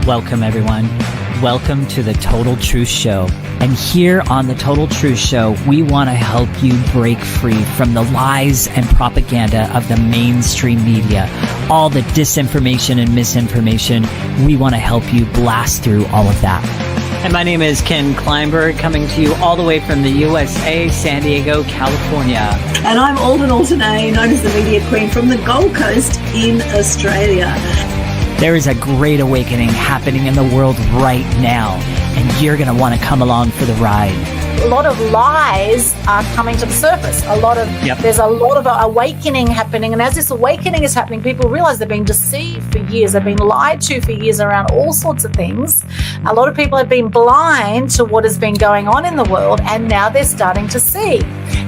Welcome, everyone. Welcome to the Total Truth Show. And here on the Total Truth Show, we want to help you break free from the lies and propaganda of the mainstream media, all the disinformation and misinformation. We want to help you blast through all of that. And my name is Ken Kleinberg, coming to you all the way from the USA, San Diego, California. And I'm Aldwyn Altuney, known as the Media Queen from the Gold Coast in Australia. There is a great awakening happening in the world right now, and you're going to want to come along for the ride. A lot of lies are coming to the surface. There's a lot of awakening happening, and as this awakening is happening, people realize they've been deceived for years. They've been lied to for years around all sorts of things. A lot of people have been blind to what has been going on in the world, and now they're starting to see.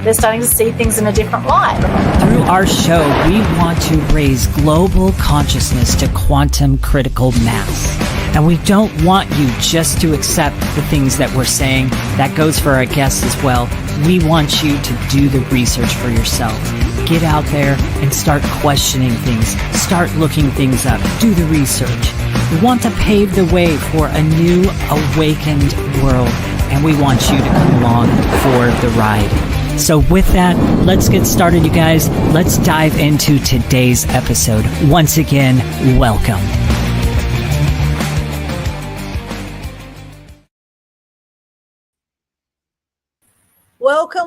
They're starting to see things in a different light. Through our show, we want to raise global consciousness to quantum critical mass. And we don't want you just to accept the things that we're saying. That goes for our guests as well. We want you to do the research for yourself. Get out there and start questioning things. Start looking things up. Do the research. We want to pave the way for a new awakened world. And we want you to come along for the ride. So with that, let's get started, you guys. Let's dive into today's episode. Once again, welcome.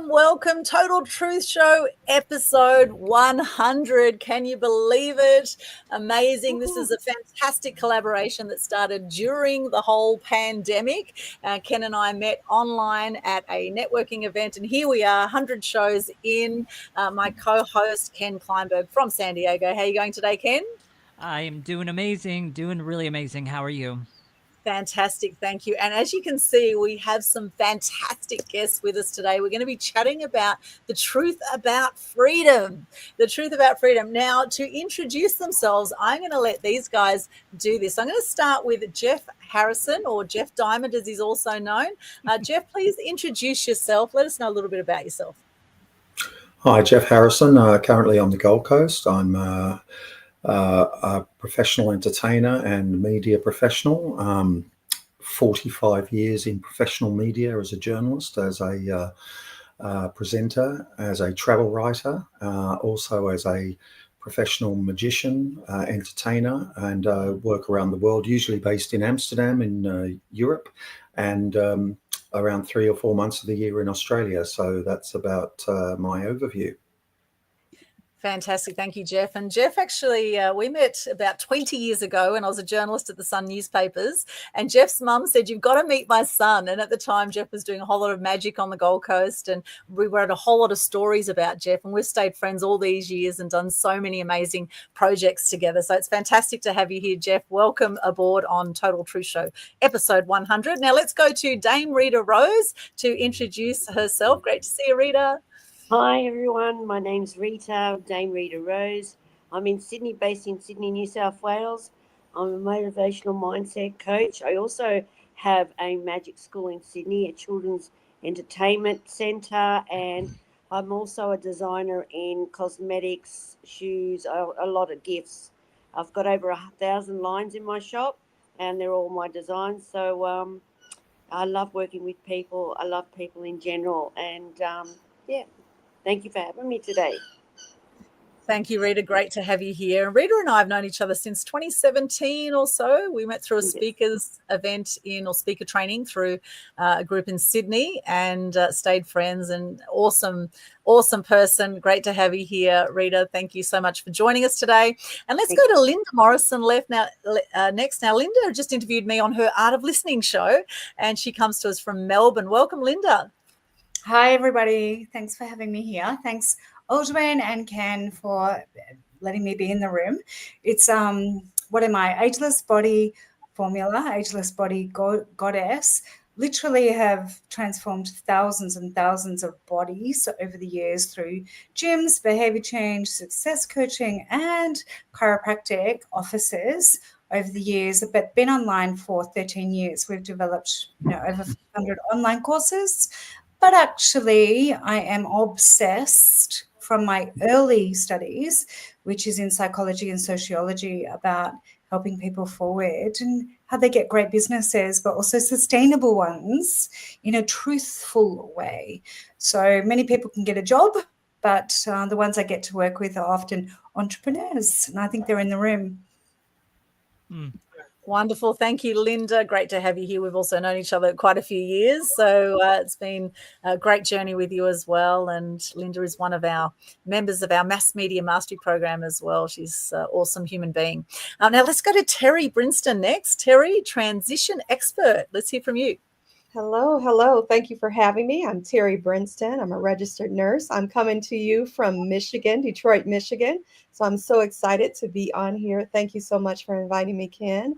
Welcome, Total Truth Show, episode 100. Can you believe it? Amazing. This is a fantastic collaboration that started during the whole pandemic. Ken and I met online at a networking event, and here we are, 100 shows in. My co-host, Ken Kleinberg from San Diego. How are you going today, Ken? I am doing amazing, doing really amazing. How are you? Fantastic. Thank you. And as you can see, we have some fantastic guests with us today. We're going to be chatting about the truth about freedom. The truth about freedom. Now, to introduce themselves, I'm going to let these guys do this. I'm going to start with Geoff Harrison, or Jeff Diamond as he's also known. Geoff, please introduce yourself. Let us know a little bit about yourself. Hi, Geoff Harrison. Currently on the Gold Coast. I'm a professional entertainer and media professional. 45 years in professional media as a journalist, as a presenter, as a travel writer, also as a professional magician, entertainer, and work around the world, usually based in Amsterdam in Europe, and around 3 or 4 months of the year in Australia. So that's about my overview. Fantastic. Thank you, Geoff. And Geoff, actually, we met about 20 years ago when I was a journalist at the Sun newspapers. And Geoff's mum said, "You've got to meet my son." And at the time, Geoff was doing a whole lot of magic on the Gold Coast. And we read a whole lot of stories about Geoff. And we've stayed friends all these years and done so many amazing projects together. So it's fantastic to have you here, Geoff. Welcome aboard on Total Truth Show, episode 100. Now, let's go to Dame Rita Rose to introduce herself. Great to see you, Rita. Hi everyone, my name's Rita, Dame Rita Rose. I'm in Sydney, based in Sydney, New South Wales. I'm a motivational mindset coach. I also have a magic school in Sydney, a children's entertainment centre, and I'm also a designer in cosmetics, shoes, a lot of gifts. I've got over 1,000 lines in my shop, and they're all my designs. So I love working with people. I love people in general, and thank you for having me today. Thank you, Rita. Great to have you here. Rita and I have known each other since 2017 or so. We met through a speakers event or speaker training through a group in Sydney, and stayed friends. And awesome person. Great to have you here, Rita. Thank you so much for joining us today. And let's go to Linda Morrison next. Now, Linda just interviewed me on her Art of Listening show, and she comes to us from Melbourne. Welcome, Linda. Hi, everybody. Thanks for having me here. Thanks, Aldwyn and Ken, for letting me be in the room. It's what am I? Ageless Body Formula, Ageless Body Goddess. Literally have transformed thousands and thousands of bodies over the years through gyms, behavior change, success coaching, and chiropractic offices over the years, but been online for 13 years. We've developed over 500 online courses. But actually, I am obsessed from my early studies, which is in psychology and sociology, about helping people forward and how they get great businesses, but also sustainable ones in a truthful way. So many people can get a job, but the ones I get to work with are often entrepreneurs, and I think they're in the room. Wonderful. Thank you, Linda. Great to have you here. We've also known each other quite a few years, so it's been a great journey with you as well. And Linda is one of our members of our Mass Media Mastery Program as well. She's an awesome human being. Now let's go to Terri Brinston next. Terri, transition expert. Let's hear from you. Hello. Thank you for having me. I'm Terri Brinston. I'm a registered nurse. I'm coming to you from Michigan, Detroit, Michigan. So I'm so excited to be on here. Thank you so much for inviting me, Ken.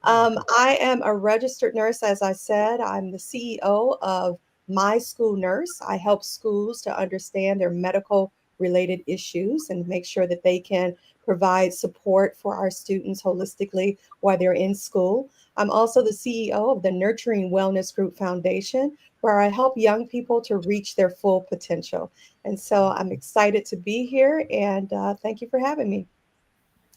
I am a registered nurse, as I said. I'm the CEO of My School Nurse. I help schools to understand their medical related issues and make sure that they can provide support for our students holistically while they're in school. I'm also the CEO of the Nurturing Wellness Group Foundation, where I help young people to reach their full potential. And so I'm excited to be here, and thank you for having me.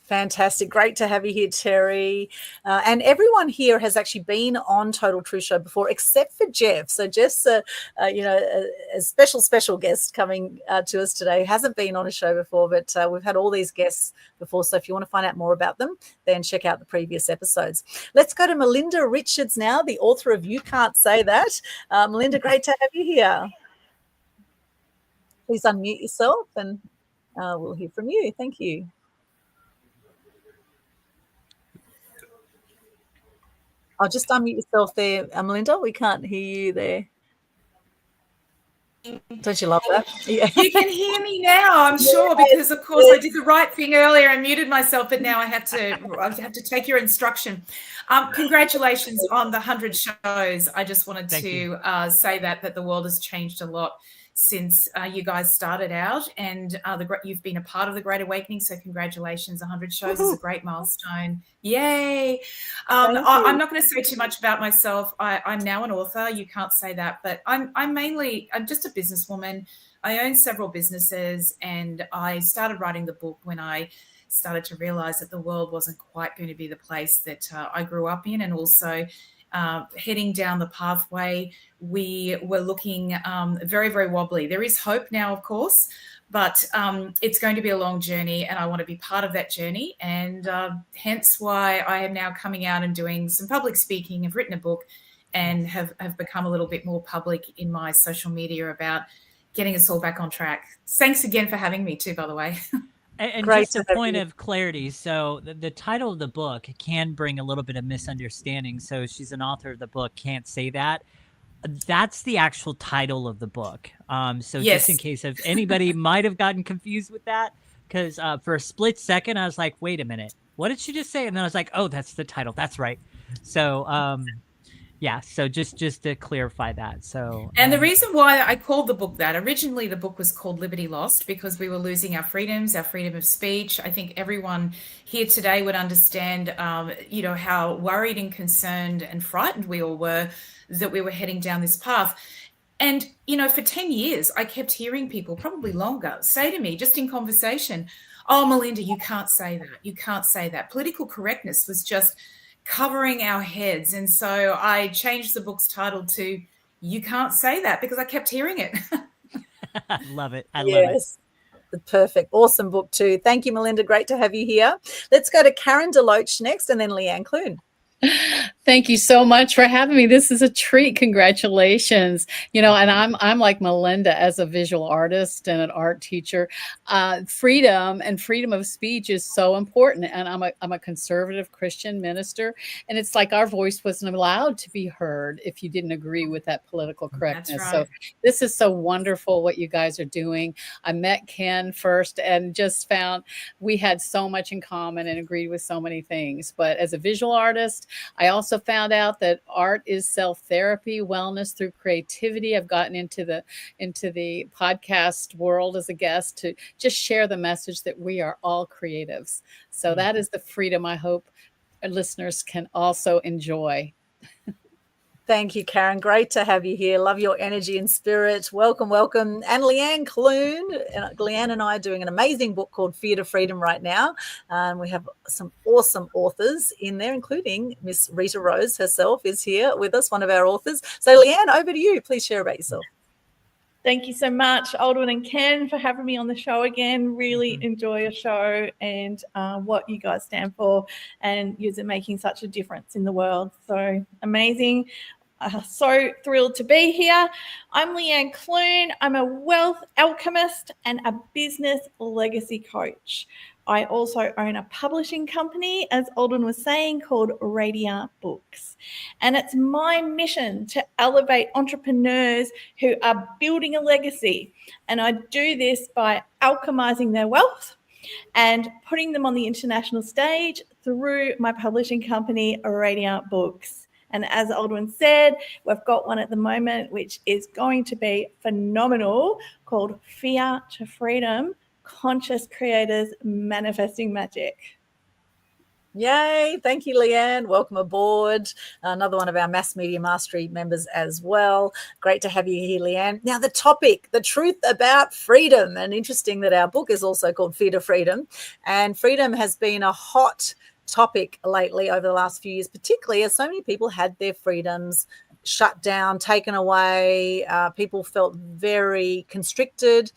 Fantastic. Great to have you here, Terri. And everyone here has actually been on Total Truth Show before, except for Geoff. So Geoff's a special guest coming to us today. Hasn't been on a show before, but we've had all these guests before. So if you want to find out more about them, then check out the previous episodes. Let's go to Melinda Richards now, the author of You Can't Say That. Melinda, great to have you here. Please unmute yourself and we'll hear from you. Thank you. I'll just unmute yourself there, Melinda. We can't hear you there. Don't you love that? Yeah. You can hear me now, I'm sure, because of course I did the right thing earlier and muted myself, but now I have to take your instruction. Congratulations on the 100 shows. I just wanted to say that the world has changed a lot since you guys started out, and you've been a part of the Great Awakening, so congratulations. 100 shows is a great milestone. Yay. I'm not going to say too much about myself. I'm now an author. You can't say that, but I'm just a businesswoman. I own several businesses, and I started writing the book when I started to realize that the world wasn't quite going to be the place that I grew up in, and also heading down the pathway, we were looking very, very wobbly. There is hope now, of course, but it's going to be a long journey, and I want to be part of that journey. And hence why I am now coming out and doing some public speaking. I've written a book and have become a little bit more public in my social media about getting us all back on track. Thanks again for having me too, by the way. And just a point of clarity, so the title of the book can bring a little bit of misunderstanding. So she's an author of the book, Can't Say That. That's the actual title of the book. So just in case if anybody might have gotten confused with that, because for a split second, I was like, wait a minute, what did she just say? And then I was like, oh, that's the title. That's right. So yeah, so just to clarify that. So and the reason why I called the book that, originally the book was called Liberty Lost, because we were losing our freedoms, our freedom of speech. I think everyone here today would understand how worried and concerned and frightened we all were that we were heading down this path. And for 10 years I kept hearing people, probably longer, say to me just in conversation, oh, Melinda, you can't say that, you can't say that. Political correctness was just covering our heads. And so I changed the book's title to You Can't Say That, because I kept hearing it. I love it. I love it. Perfect. Awesome book too. Thank you, Melinda. Great to have you here. Let's go to Karen DeLoach next, and then Leanne Clune. Thank you so much for having me. This is a treat. Congratulations. And I'm like Melinda, as a visual artist and an art teacher. Freedom and freedom of speech is so important. And I'm a conservative Christian minister. And it's like our voice wasn't allowed to be heard if you didn't agree with that political correctness. That's right. So this is so wonderful what you guys are doing. I met Ken first and just found we had so much in common and agreed with so many things. But as a visual artist, I also found out that art is self-therapy, wellness through creativity. I've gotten into the podcast world as a guest to just share the message that we are all creatives. So that is the freedom I hope our listeners can also enjoy. Thank you, Karen. Great to have you here. Love your energy and spirit. Welcome, welcome. And Leanne Clune. Leanne and I are doing an amazing book called Fear to Freedom right now. We have some awesome authors in there, including Miss Rita Rose herself is here with us, one of our authors. So Leanne, over to you. Please share about yourself. Thank you so much, Aldwyn and Ken, for having me on the show again. Really enjoy your show and what you guys stand for, and you're making such a difference in the world. So amazing. So thrilled to be here. I'm Leanne Clune. I'm a wealth alchemist and a business legacy coach. I also own a publishing company, as Aldwyn was saying, called Radiant Books. And it's my mission to elevate entrepreneurs who are building a legacy. And I do this by alchemizing their wealth and putting them on the international stage through my publishing company, Radiant Books. And as Aldwyn said, we've got one at the moment, which is going to be phenomenal, called Fear to Freedom, Conscious Creators Manifesting Magic. Yay. Thank you, Leanne. Welcome aboard. Another one of our Mass Media Mastery members as well. Great to have you here, Leanne. Now, the topic, the truth about freedom. And interesting that our book is also called Fear to Freedom. And freedom has been a hot topic lately over the last few years, particularly as so many people had their freedoms shut down, taken away. People felt very constricted.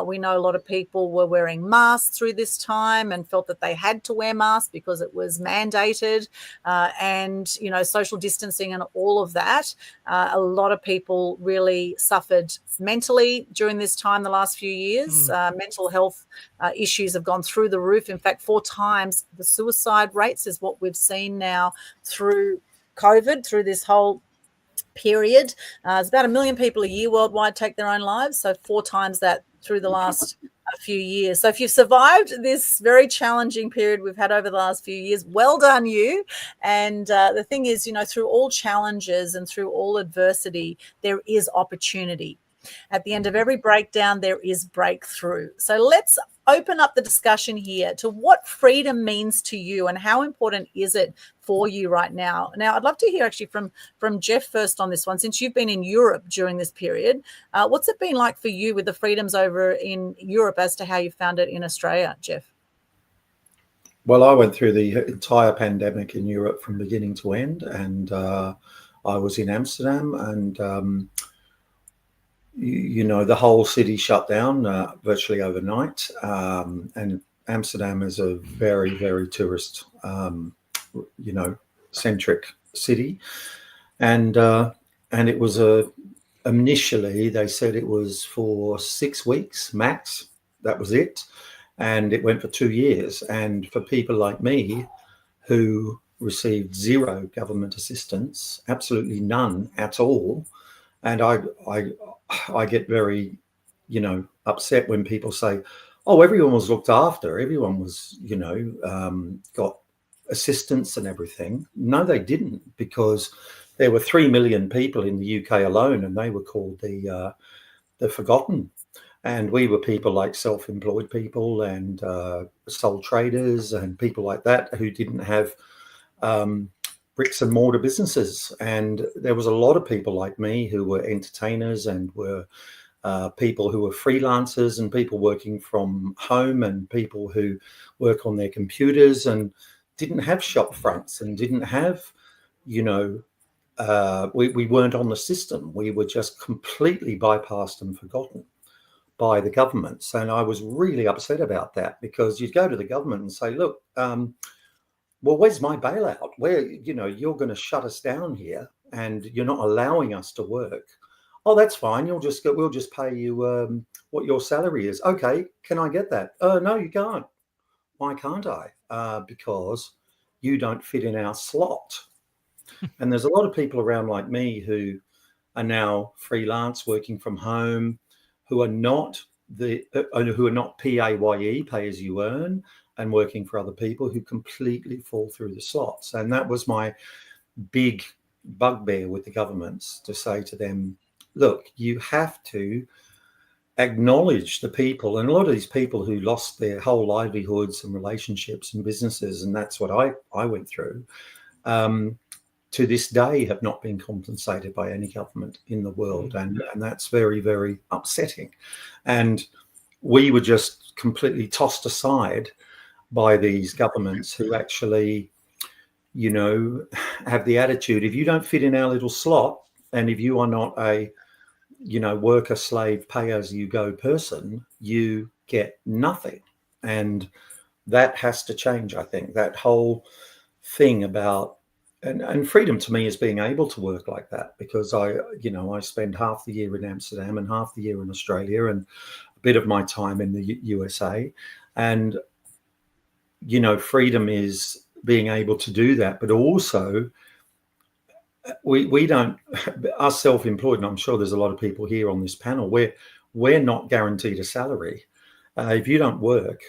We know a lot of people were wearing masks through this time and felt that they had to wear masks because it was mandated, and, you know, social distancing and all of that. A lot of people really suffered mentally during this time the last few years. Mental health issues have gone through the roof. In fact, 4 times the suicide rates is what we've seen now through COVID, through this whole period. It's about 1 million people a year worldwide take their own lives, so 4 times that through the last few years. So if you've survived this very challenging period we've had over the last few years, well done you. And the thing is, you know, through all challenges and through all adversity, there is opportunity. At the end of every breakdown, there is breakthrough. So let's open up the discussion here to what freedom means to you and how important is it for you right now. Now, I'd love to hear actually from Geoff first on this one, since you've been in Europe during this period. What's it been like for you with the freedoms over in Europe as to how you found it in Australia, Geoff? Well, I went through the entire pandemic in Europe from beginning to end, and I was in Amsterdam, and you know, the whole city shut down virtually overnight, and Amsterdam is a very, very tourist, you know, centric city, and it was initially they said it was for 6 weeks max. That was it, and it went for 2 years. And for people like me, who received 0 government assistance, absolutely none at all, and I get very, you know, upset when people say, oh, everyone was looked after. Everyone was, you know, got assistance and everything. No, they didn't, because there were 3 million people in the UK alone, and they were called the forgotten. And we were people like self-employed people and sole traders and people like that who didn't have bricks and mortar businesses. And there was a lot of people like me who were entertainers and were people who were freelancers and people working from home and people who work on their computers and didn't have shop fronts and didn't have, you know, we weren't on the system. We were just completely bypassed and forgotten by the governments. And I was really upset about that, because you'd go to the government and say, look, well, where's my bailout? Where, you know, you're going to shut us down here and you're not allowing us to work. Oh, that's fine. We'll just pay you what your salary is. Okay, can I get that? No, you can't. Why can't I? Because you don't fit in our slot. And there's a lot of people around like me who are now freelance, working from home, who are not PAYE, pay as you earn, and working for other people, who completely fall through the slots. And that was my big bugbear with the governments, to say to them, look, you have to acknowledge the people. And a lot of these people who lost their whole livelihoods and relationships and businesses, and that's what I went through, to this day have not been compensated by any government in the world. And that's very, very upsetting. And we were just completely tossed aside by these governments who actually, you know, have the attitude, if you don't fit in our little slot, and if you are not a, you know, worker, slave, pay as you go person, you get nothing. And that has to change, I think. That whole thing about, and freedom to me is being able to work like that, because I spend half the year in Amsterdam and half the year in Australia and a bit of my time in the USA. And, you know, freedom is being able to do that, but also we don't, us self-employed, and I'm sure there's a lot of people here on this panel, we're not guaranteed a salary. If you don't work,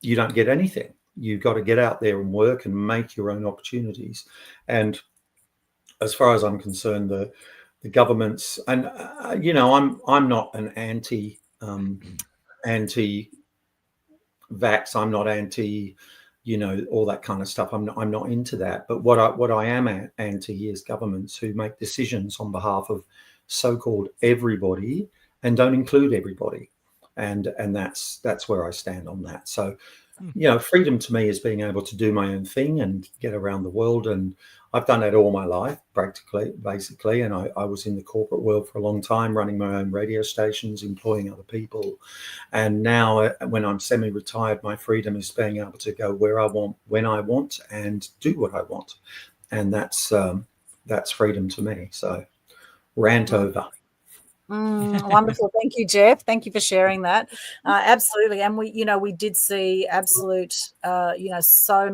you don't get anything. You've got to get out there and work and make your own opportunities. And as far as I'm concerned, the governments, and you know, I'm not an anti-vax. I'm not anti, you know, all that kind of stuff. I'm not into that. But what I am anti is governments who make decisions on behalf of so-called everybody and don't include everybody. And that's where I stand on that. So, you know, freedom to me is being able to do my own thing and get around the world. And I've done that all my life, basically. And I was in the corporate world for a long time, running my own radio stations, employing other people. And now when I'm semi-retired, my freedom is being able to go where I want, when I want, and do what I want. And that's freedom to me. So rant over. Wonderful. Thank you, Geoff. Thank you for sharing that. Absolutely. And we did see absolute, so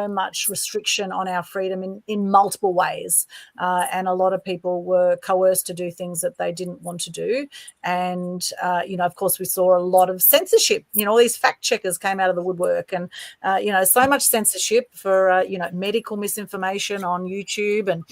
much restriction on our freedom in multiple ways. And a lot of people were coerced to do things that they didn't want to do. And, of course, we saw a lot of censorship. You know, all these fact checkers came out of the woodwork, and, so much censorship for, medical misinformation on YouTube. And,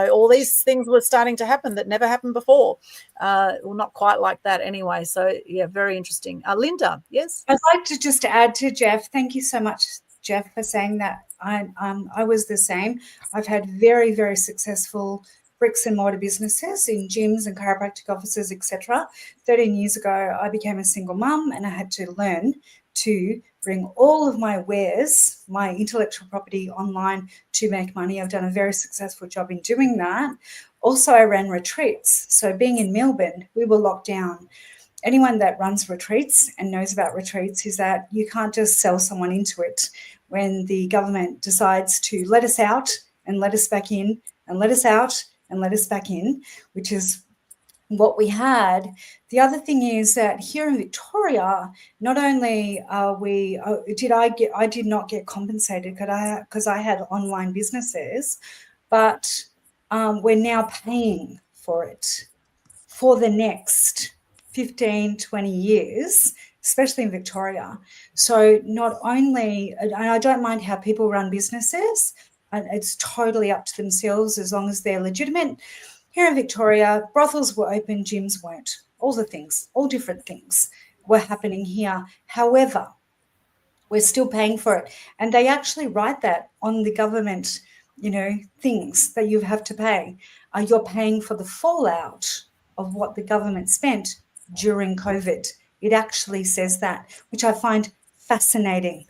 all these things were starting to happen that never happened before. Well, not quite like that anyway. So, yeah, very interesting. Linda, yes? I'd like to just add to Geoff. Thank you so much, Geoff, for saying that. I was the same. I've had very, very successful bricks and mortar businesses in gyms and chiropractic offices, etc. 13 years ago, I became a single mum, and I had to learn to bring all of my wares, my intellectual property, online to make money. I've done a very successful job in doing that. Also, I ran retreats. So being in Melbourne, we were locked down. Anyone that runs retreats and knows about retreats is that you can't just sell someone into it. When the government decides to let us out and let us back in, and let us out and let us back in, which is what we had. The other thing is that here in Victoria, not only are we, I did not get compensated because I had online businesses, but we're now paying for it for the next 15, 20 years, especially in Victoria. So not only, and I don't mind how people run businesses, and it's totally up to themselves as long as they're legitimate. Here in Victoria, brothels were open, gyms weren't. All the things, all different things were happening here. However, we're still paying for it. And they actually write that on the government, things that you have to pay. You're paying for the fallout of what the government spent during COVID. It actually says that, which I find fascinating,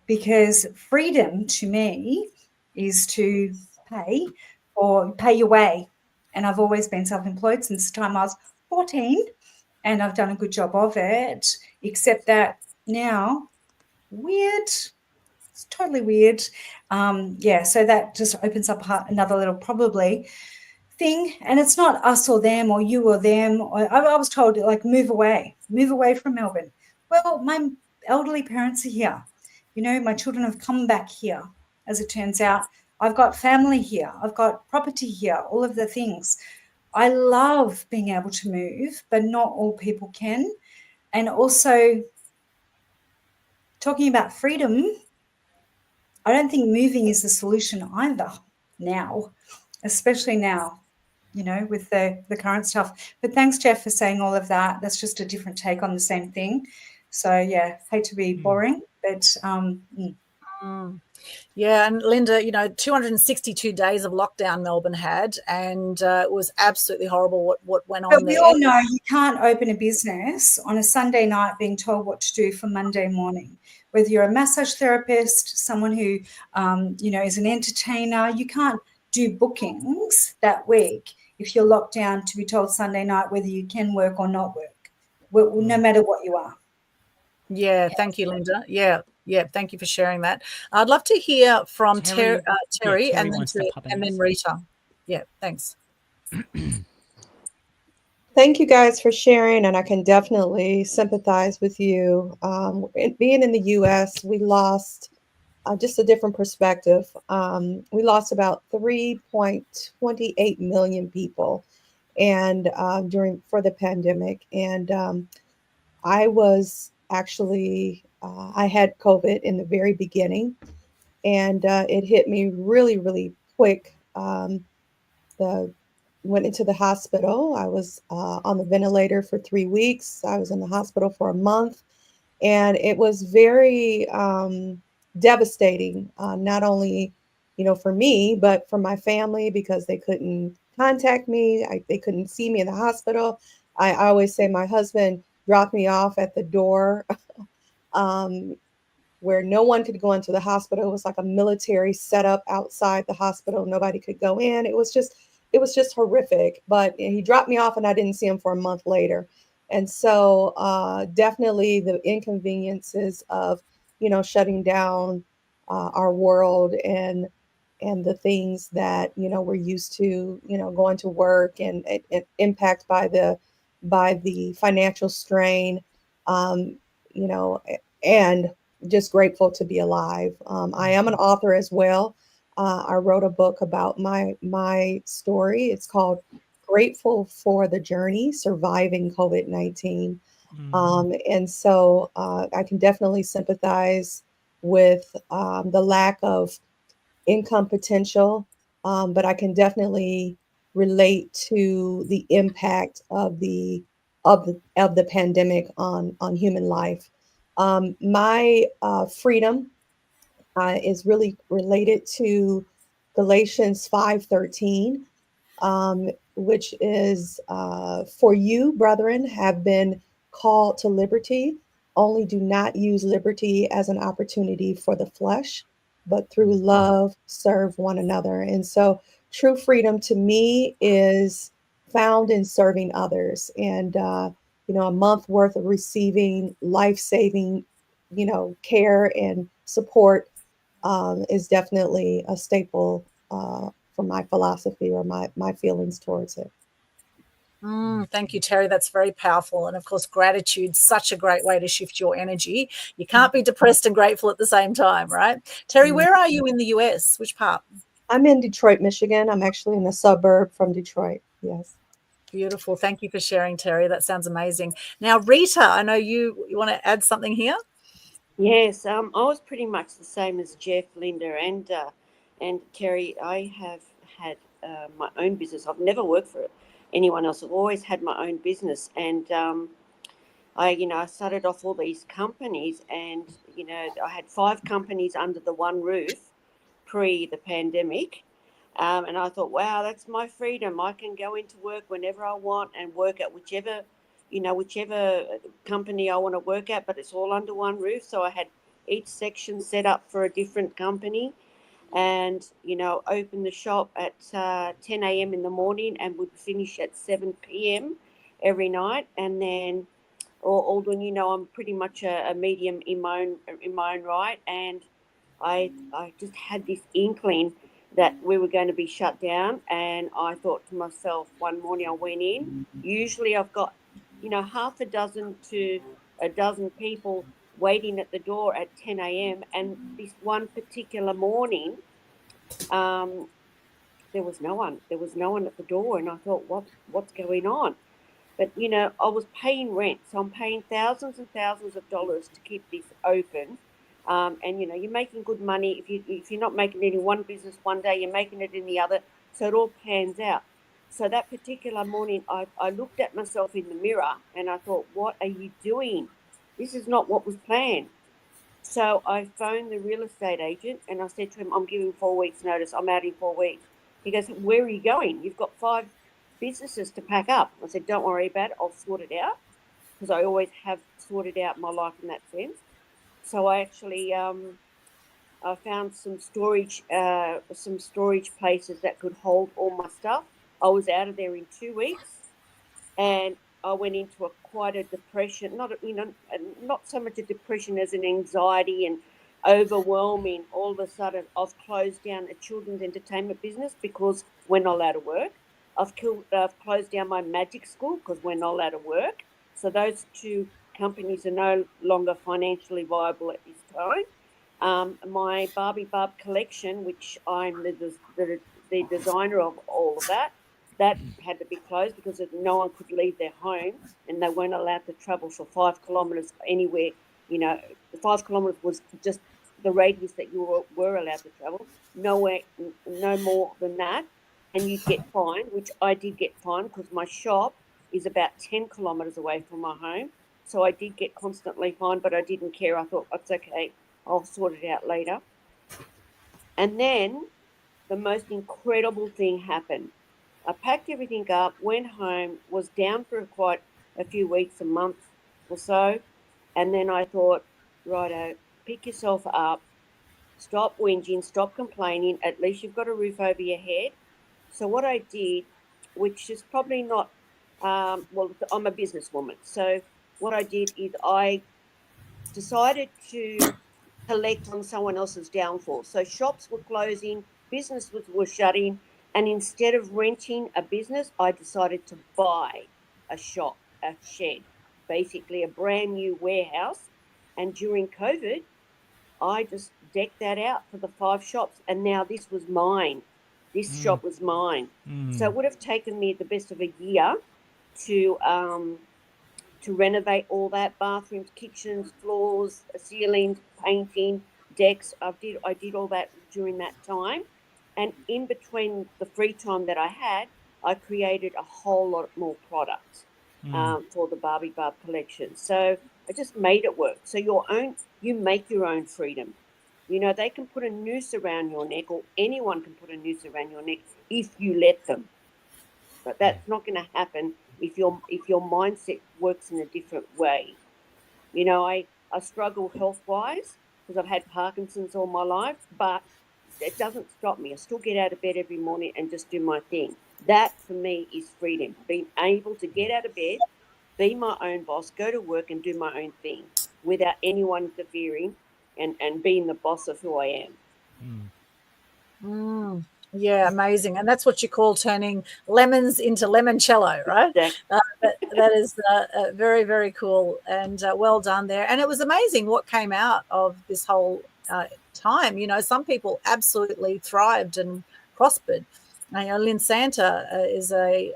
because freedom to me is to pay your way. And I've always been self-employed since the time I was 14, and I've done a good job of it, except that now, weird, it's totally weird. So that just opens up another little probably thing, and it's not us or them or you or them. I was told, move away from Melbourne. Well, my elderly parents are here. My children have come back here, as it turns out. I've got family here. I've got property here, all of the things. I love being able to move, but not all people can. And also, talking about freedom, I don't think moving is the solution either now, especially now, with the current stuff. But thanks, Geoff, for saying all of that. That's just a different take on the same thing. So, yeah, hate to be boring, but Yeah, and Linda, 262 days of lockdown Melbourne had, and it was absolutely horrible what went on But we there. all know you can't open a business on a Sunday night being told what to do for Monday morning. Whether you're a massage therapist, someone who, is an entertainer, you can't do bookings that week if you're locked down to be told Sunday night whether you can work or not work, no matter what you are. Yeah, thank you, Linda. Yeah, thank you for sharing that. I'd love to hear from Terri, Terri and wants to pop in and then next. Rita. Yeah, thanks. Thank you guys for sharing, and I can definitely sympathize with you. Being in the U.S., we lost just a different perspective. We lost about 3.28 million people, and for the pandemic, and I was actually I had COVID in the very beginning, and it hit me really, really quick. Went into the hospital. I was on the ventilator for 3 weeks. I was in the hospital for a month, and it was very devastating. Not only, for me, but for my family because they couldn't contact me. They couldn't see me in the hospital. I always say my husband dropped me off at the door. Where no one could go into the hospital. It was like a military setup outside the hospital. Nobody could go in. It was just horrific. But he dropped me off and I didn't see him for a month later. And so definitely the inconveniences of, shutting down our world and the things that, we're used to, going to work and impact by the financial strain, um, and just grateful to be alive. I am an author as well. I wrote a book about my story. It's called Grateful for the Journey, Surviving COVID-19. And so I can definitely sympathize with the lack of income potential, but I can definitely relate to the impact of the pandemic on human life. My freedom is really related to Galatians 5:13, which is for you, brethren, have been called to liberty. Only do not use liberty as an opportunity for the flesh, but through love serve one another. And so true freedom to me is found in serving others. And a month worth of receiving life-saving, care and support is definitely a staple for my philosophy or my feelings towards it. Thank you, Terri. That's very powerful. And of course, gratitude's such a great way to shift your energy. You can't be depressed and grateful at the same time, right? Terri, where are you in the US? Which part? I'm in Detroit, Michigan. I'm actually in a suburb from Detroit. Yes. Beautiful. Thank you for sharing, Terri. That sounds amazing. Now, Rita, I know you want to add something here. Yes, I was pretty much the same as Geoff, Linda, and Terri. I have had my own business. I've never worked for anyone else. I've always had my own business, and I started off all these companies, and I had 5 companies under the one roof pre the pandemic, and I thought, wow, that's my freedom. I can go into work whenever I want and work at whichever company I want to work at, but it's all under one roof. So I had each section set up for a different company, and open the shop at 10 a.m. in the morning and would finish at 7 p.m. every night. And then, Aldwyn, I'm pretty much a medium in my own right, and I just had this inkling that we were going to be shut down, and I thought to myself, one morning I went in. Usually I've got half a dozen to a dozen people waiting at the door at 10 a.m. And this one particular morning, there was no one. There was no one at the door, and I thought, what's going on? But I was paying rent, so I'm paying thousands and thousands of dollars to keep this open. And you're making good money. If you're not making it in one business one day, you're making it in the other. So it all pans out. So that particular morning, I looked at myself in the mirror and I thought, what are you doing? This is not what was planned. So I phoned the real estate agent and I said to him, I'm giving 4 weeks notice. I'm out in 4 weeks. He goes, where are you going? You've got 5 businesses to pack up. I said, don't worry about it. I'll sort it out, because I always have sorted out my life in that sense. So I actually I found some storage places that could hold all my stuff. I was out of there in 2 weeks, and I went into quite a depression. Not so much a depression as an anxiety and overwhelming. All of a sudden, I've closed down a children's entertainment business because we're not allowed to work. I've closed down my magic school because we're not allowed to work. So those 2 companies are no longer financially viable at this time. My Barbie Barb collection, which I'm the designer of all of that had to be closed because no one could leave their home, and they weren't allowed to travel for 5 kilometres anywhere. 5 kilometres was just the radius that you were allowed to travel. No more than that, and you'd get fined, which I did get fined because my shop is about 10 kilometres away from my home. So I did get constantly fined, but I didn't care. I thought, it's okay, I'll sort it out later. And then the most incredible thing happened. I packed everything up, went home, was down for quite a few weeks, a month or so. And then I thought, righto, pick yourself up, stop whinging, stop complaining. At least you've got a roof over your head. So what I did, which is probably not, I'm a businesswoman. So what I did is I decided to collect on someone else's downfall. So shops were closing, businesses were shutting, and instead of renting a business, I decided to buy a shop, a shed, basically a brand new warehouse. And during COVID, I just decked that out for the 5 shops, and now this was mine. This shop was mine. So it would have taken me the best of a year to renovate all that: bathrooms, kitchens, floors, ceilings, painting, decks. I did all that during that time. And in between the free time that I had, I created a whole lot more products for the Barbie Barb collection. So I just made it work. So you make your own freedom. They can put a noose around your neck, or anyone can put a noose around your neck if you let them. But that's not going to happen if your mindset works in a different way. I struggle health-wise because I've had Parkinson's all my life, but it doesn't stop me. I still get out of bed every morning and just do my thing. That, for me, is freedom. Being able to get out of bed, be my own boss, go to work and do my own thing without anyone interfering, and being the boss of who I am. Yeah, amazing. And that's what you call turning lemons into limoncello, right? Exactly. That is very, very cool, and well done there. And it was amazing what came out of this whole time. Some people absolutely thrived and prospered. Lynn Santa is a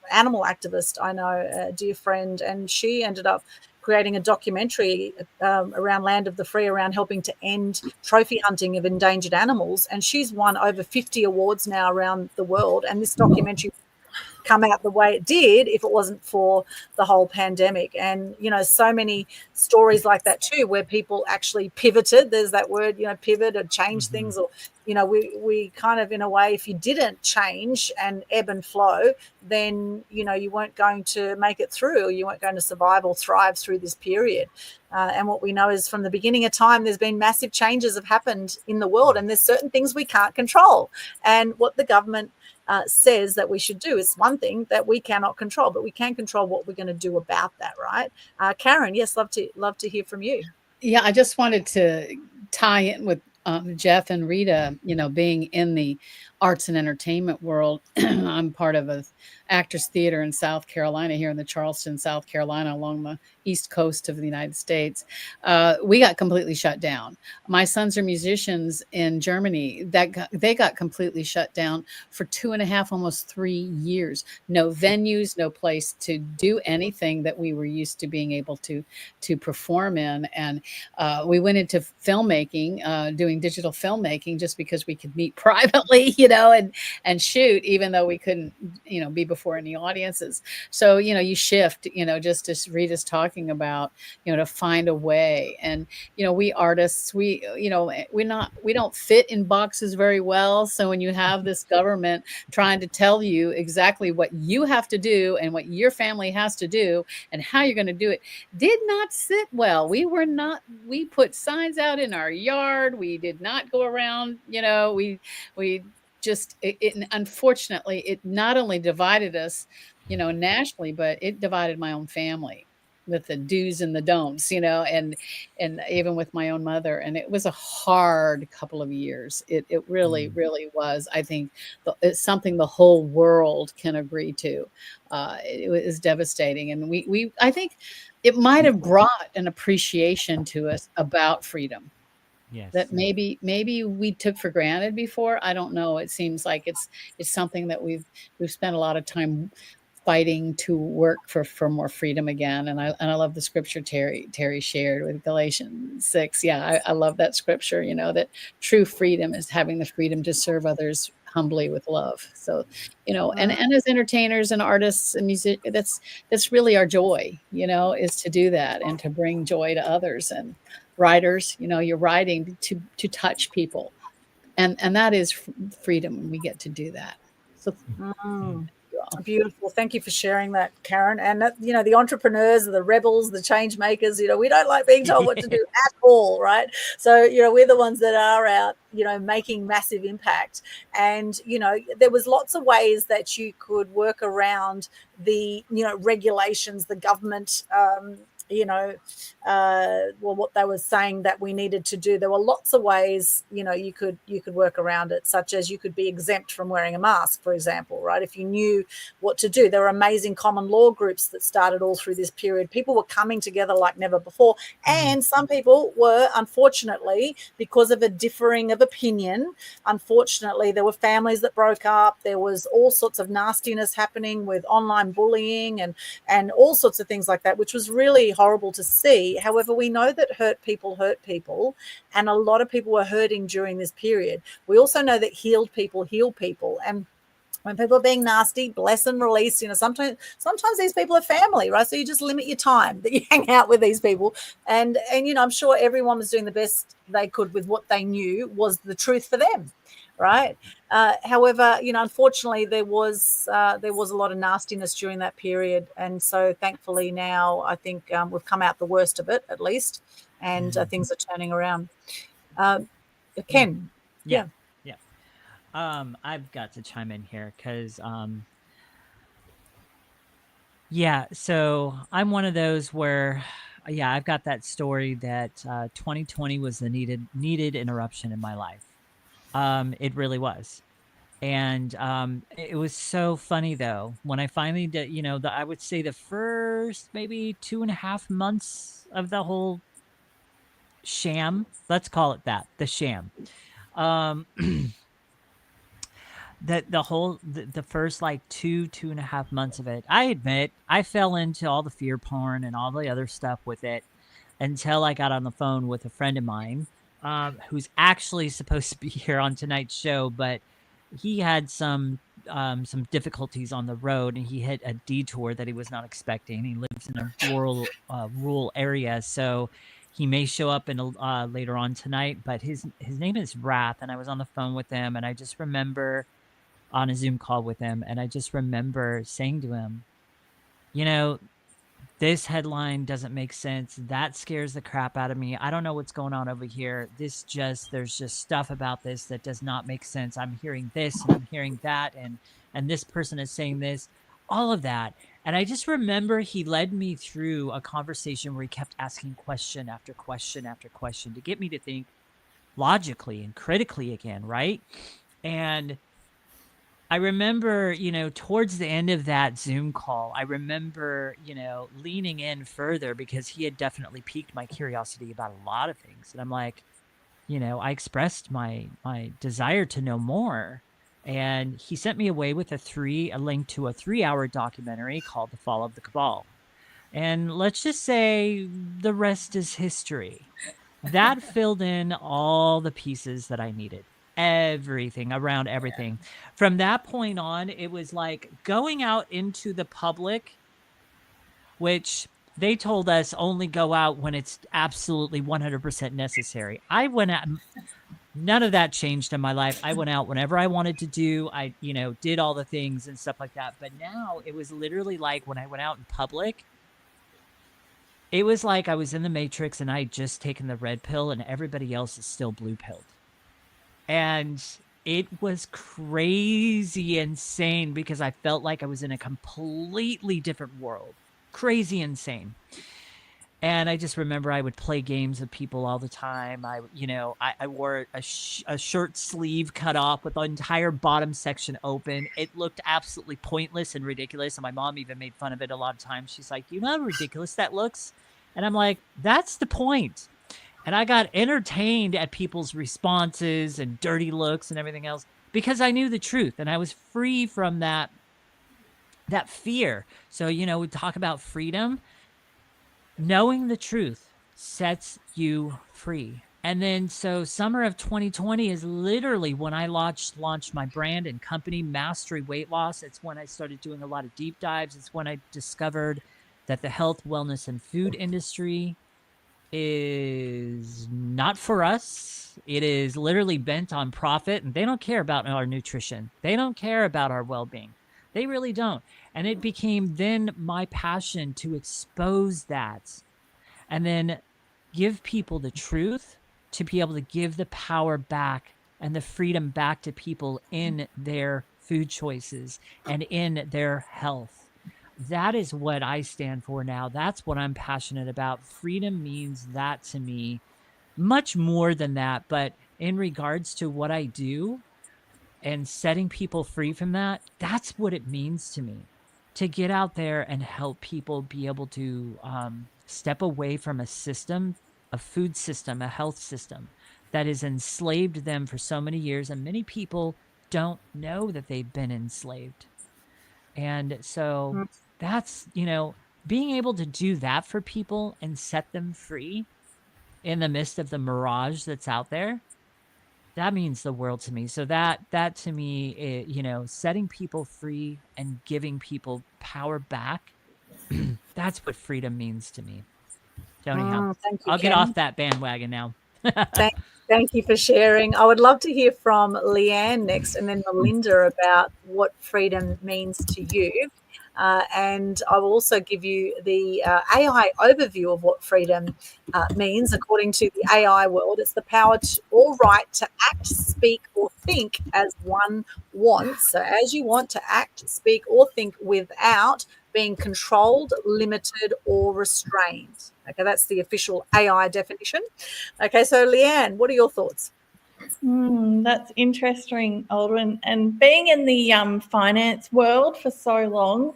animal activist, I know, a dear friend, and she ended up creating a documentary around Land of the Free, around helping to end trophy hunting of endangered animals. And she's won over 50 awards now around the world. And this documentary come out the way it did if it wasn't for the whole pandemic. And so many stories like that too, where people actually pivoted. There's that word, pivot, or change things, or we kind of, in a way, if you didn't change and ebb and flow, then you weren't going to make it through, or you weren't going to survive or thrive through this period. And what we know is from the beginning of time, there's been massive changes have happened in the world, and there's certain things we can't control. And what the government says that we should do is one thing that we cannot control, but we can control what we're going to do about that, right? Karen, yes, love to hear from you. Yeah, I just wanted to tie in with Geoff and Rita, being in the arts and entertainment world. I'm part of a Actors Theater in South Carolina, here in the Charleston, South Carolina, along the east coast of the United States. We got completely shut down. My sons are musicians in Germany. They got completely shut down for 2.5, almost 3 years. No venues, no place to do anything that we were used to being able to perform in. And we went into filmmaking, doing digital filmmaking, just because we could meet privately, and shoot, even though we couldn't, be before any audiences. So, you shift, just as Rita's talking talking about, to find a way. And, we artists, we don't fit in boxes very well. So when you have this government trying to tell you exactly what you have to do and what your family has to do and how you're going to do it, did not sit well. We put signs out in our yard. We did not go around, we just, unfortunately, it not only divided us, nationally, but it divided my own family with the do's and the don'ts, and even with my own mother. And it was a hard couple of years. It really, really was. I think it's something the whole world can agree to. It was devastating. And I think it might have brought an appreciation to us about freedom. Yes. That maybe we took for granted before. I don't know. It seems like it's something that we've spent a lot of time fighting to work for more freedom again. And I love the scripture Terri shared with Galatians 6. Yeah, I love that scripture, that true freedom is having the freedom to serve others humbly with love. So, and as entertainers and artists and music, that's really our joy, is to do that and to bring joy to others. And writers, you're writing to touch people. And that is freedom when we get to do that. So beautiful. Thank you for sharing that, Karen. And the entrepreneurs, the rebels, the change makers, we don't like being told what to do at all, right? So, we're the ones that are out, making massive impact. And, there was lots of ways that you could work around the, regulations, the government, what they were saying that we needed to do. There were lots of ways, you could work around it, such as you could be exempt from wearing a mask, for example, right? If you knew what to do. There were amazing common law groups that started all through this period. People were coming together like never before. And some people were, unfortunately, because of a differing of opinion, unfortunately, there were families that broke up. There was all sorts of nastiness happening with online bullying and all sorts of things like that, which was really horrible to see. However, we know that hurt people, and a lot of people were hurting during this period. We also know that healed people heal people. And when people are being nasty, bless and release, sometimes these people are family, right? So you just limit your time that you hang out with these people. And I'm sure everyone was doing the best they could with what they knew was the truth for them, right? However, unfortunately, there was a lot of nastiness during that period. And so thankfully now I think we've come out the worst of it, at least, and things are turning around. Ken. Yeah. I've got to chime in here because, so I'm one of those where, I've got that story that 2020 was the needed interruption in my life. It really was. And it was so funny, though, when I finally did, I would say the first maybe 2.5 months of the whole sham, let's call it that, the sham. That the first like 2.5 months of it, I admit I fell into all the fear porn and all the other stuff with it until I got on the phone with a friend of mine who's actually supposed to be here on tonight's show, but he had some difficulties on the road and he hit a detour that he was not expecting. He lives in a rural area, so he may show up in later on tonight. But his name is Rath, and I was on the phone with him, and I just remember on a Zoom call with him, and I just remember saying to him, this headline doesn't make sense. That scares the crap out of me. I don't know what's going on over here. There's just stuff about this that does not make sense. I'm hearing this and I'm hearing that, and this person is saying this, all of that. And I just remember he led me through a conversation where he kept asking question after question after question to get me to think logically and critically again, right? And I remember, towards the end of that Zoom call, I remember, leaning in further because he had definitely piqued my curiosity about a lot of things. And I'm like, I expressed my desire to know more. And he sent me away with a link to a 3-hour documentary called The Fall of the Cabal. And let's just say the rest is history. That filled in all the pieces that I needed. Everything around everything. From that point on, it was like going out into the public, which They told us only go out when it's absolutely 100% necessary. I went out. None of that changed in my life. I went out whenever I wanted to do. I, did all the things and stuff like that. But now it was literally like when I went out in public, it was like I was in the Matrix and I had just taken the red pill and everybody else is still blue pilled. And it was crazy insane because I felt like I was in a completely different world. Crazy insane. And I just remember I would play games with people all the time. I wore a shirt sleeve cut off with the entire bottom section open. It looked absolutely pointless and ridiculous. And my mom even made fun of it a lot of times. She's like, you know how ridiculous that looks? And I'm like, that's the point. And I got entertained at people's responses and dirty looks and everything else because I knew the truth and I was free from that fear. So, we talk about freedom. Knowing the truth sets you free. And then, so summer of 2020 is literally when I launched my brand and company, Mastery Weight Loss. It's when I started doing a lot of deep dives. It's when I discovered that the health, wellness, and food industry is not for us. It is literally bent on profit, and they don't care about our nutrition. They don't care about our well-being. They really don't. And it became then my passion to expose that and then give people the truth to be able to give the power back and the freedom back to people in their food choices and in their health. That is what I stand for now. That's what I'm passionate about. Freedom means that to me, much more than that. But in regards to what I do and setting people free from that, that's what it means to me. To get out there and help people be able to step away from a system, a food system, a health system that has enslaved them for so many years. And many people don't know that they've been enslaved. And so that's, being able to do that for people and set them free in the midst of the mirage that's out there, that means the world to me. So that to me, setting people free and giving people power back, that's what freedom means to me. Tony, I'll get off that bandwagon now. Thank you for sharing. I would love to hear from Leanne next and then Melinda about what freedom means to you. And I will also give you the AI overview of what freedom means. According to the AI world, it's the power or right to act, speak, or think as one wants. So as you want to act, speak, or think without being controlled, limited, or restrained. Okay, that's the official AI definition. Okay, so Leanne, what are your thoughts? That's interesting, Aldwyn. And being in the finance world for so long,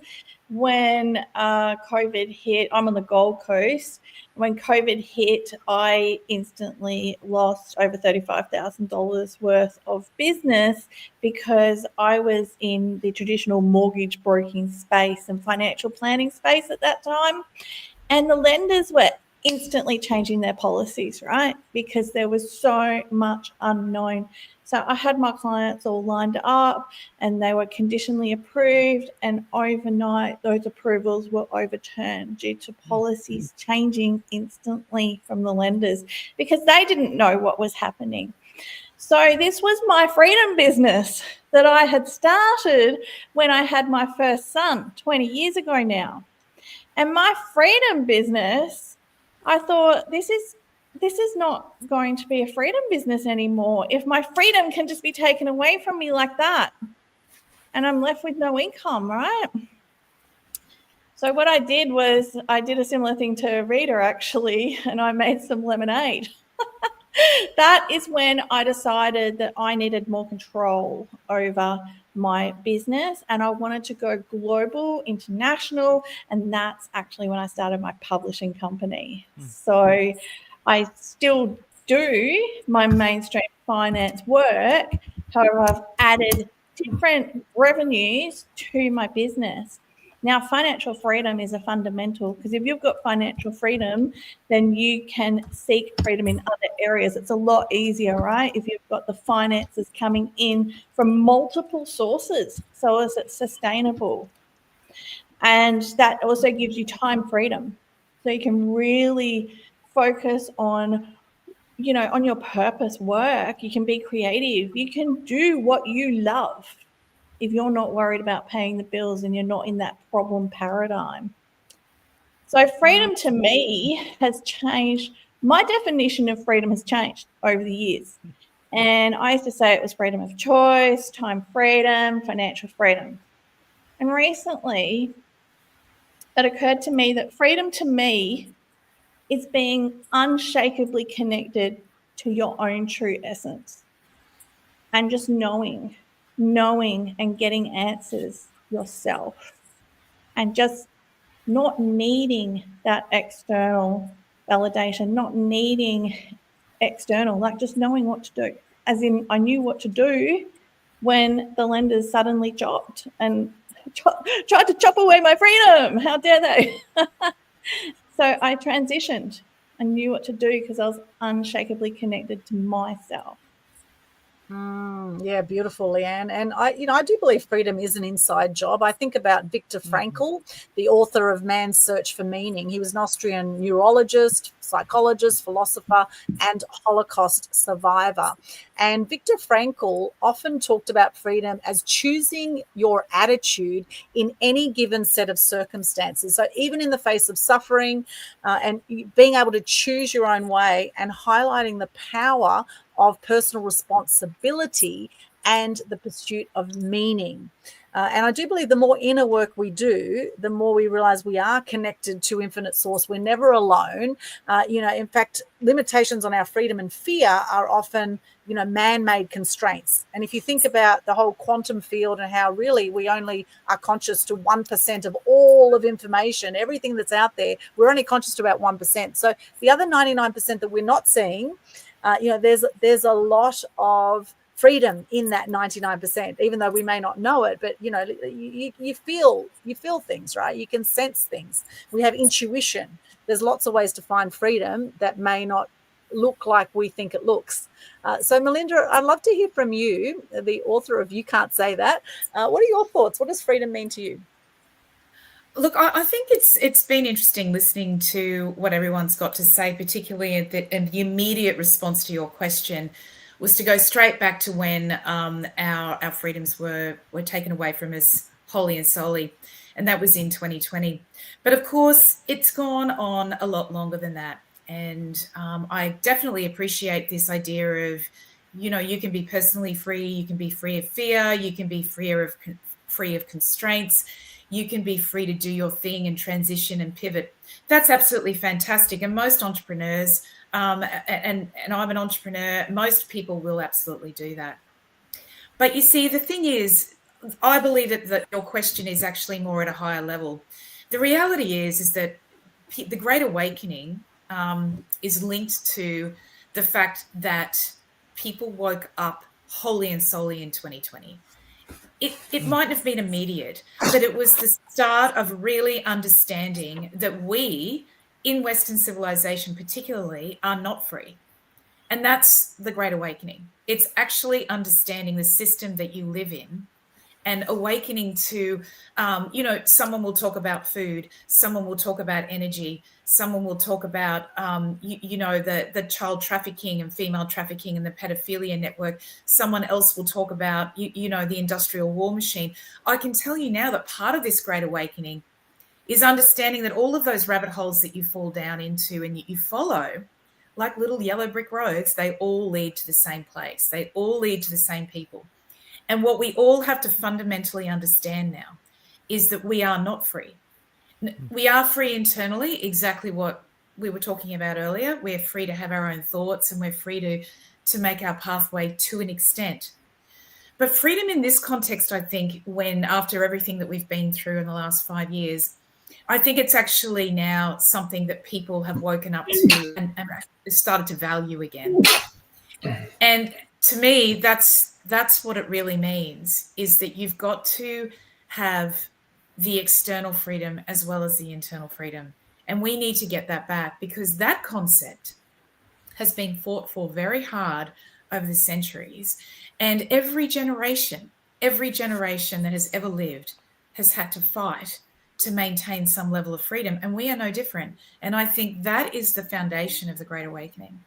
when COVID hit, I'm on the Gold Coast. When COVID hit, I instantly lost over $35,000 worth of business because I was in the traditional mortgage broking space and financial planning space at that time. And the lenders were instantly changing their policies, right? Because there was so much unknown. So I had my clients all lined up and they were conditionally approved, and overnight those approvals were overturned due to policies changing instantly from the lenders because they didn't know what was happening. So this was my freedom business that I had started when I had my first son 20 years ago now. And my freedom business, I thought, this is not going to be a freedom business anymore if my freedom can just be taken away from me like that and I'm left with no income, right? So what I did was I did a similar thing to Rita, actually, and I made some lemonade. That is when I decided that I needed more control over my business and I wanted to go global, international, and that's actually when I started my publishing company. So I still do my mainstream finance work. However, I've added different revenues to my business. Now, financial freedom is a fundamental because if you've got financial freedom, then you can seek freedom in other areas. It's a lot easier, right? If you've got the finances coming in from multiple sources, so as it's sustainable. And that also gives you time freedom. So you can really focus on, you know, on your purpose work. You can be creative. You can do what you love if you're not worried about paying the bills and you're not in that problem paradigm. So freedom to me has changed. My definition of freedom has changed over the years. And I used to say it was freedom of choice, time freedom, financial freedom. And recently it occurred to me that freedom to me is being unshakably connected to your own true essence and just knowing and getting answers yourself and just not needing that external validation, not needing external, like just knowing what to do. As in, I knew what to do when the lenders suddenly chopped and tried to chop away my freedom. How dare they? So I transitioned. I knew what to do because I was unshakably connected to myself. Yeah, beautiful, Leanne. And I do believe freedom is an inside job. I think about Viktor Frankl, the author of Man's Search for Meaning. He was an Austrian neurologist, psychologist, philosopher, and Holocaust survivor. And Viktor Frankl often talked about freedom as choosing your attitude in any given set of circumstances. So even in the face of suffering and being able to choose your own way, and highlighting the power of personal responsibility and the pursuit of meaning. And I do believe the more inner work we do, the more we realize we are connected to infinite source. We're never alone. In fact, limitations on our freedom and fear are often, man-made constraints. And if you think about the whole quantum field and how really we only are conscious to 1% of all of information, everything that's out there, we're only conscious to about 1%. So the other 99% that we're not seeing, there's a lot of freedom in that 99%, even though we may not know it. But you feel things, right? You can sense things. We have intuition. There's lots of ways to find freedom that may not look like we think it looks. So Melinda, I'd love to hear from you, the author of You Can't Say That. What are your thoughts? What does freedom mean to you? Look, I think it's been interesting listening to what everyone's got to say, particularly and the immediate response to your question was to go straight back to when our freedoms were taken away from us wholly and solely, and that was in 2020. But of course, it's gone on a lot longer than that, and I definitely appreciate this idea of, you can be personally free, you can be free of fear, you can be free of constraints. You can be free to do your thing and transition and pivot. That's absolutely fantastic. And most entrepreneurs, and I'm an entrepreneur, most people will absolutely do that. But you see, the thing is, I believe that your question is actually more at a higher level. The reality is that the Great Awakening is linked to the fact that people woke up wholly and solely in 2020. It mightn't have been immediate, but it was the start of really understanding that we, in Western civilization particularly, are not free. And that's the Great Awakening. It's actually understanding the system that you live in and awakening to, someone will talk about food, someone will talk about energy, someone will talk about, the child trafficking and female trafficking and the pedophilia network. Someone else will talk about, the industrial war machine. I can tell you now that part of this Great Awakening is understanding that all of those rabbit holes that you fall down into and you follow, like little yellow brick roads, they all lead to the same place. They all lead to the same people. And what we all have to fundamentally understand now is that we are not free. We are free internally, exactly what we were talking about earlier. We're free to have our own thoughts and we're free to make our pathway to an extent. But freedom in this context, I think, when after everything that we've been through in the last 5 years, I think it's actually now something that people have woken up to and started to value again. And to me, that's what it really means, is that you've got to have the external freedom as well as the internal freedom. And we need to get that back, because that concept has been fought for very hard over the centuries. And every generation that has ever lived has had to fight to maintain some level of freedom, and we are no different. And I think that is the foundation of the Great Awakening.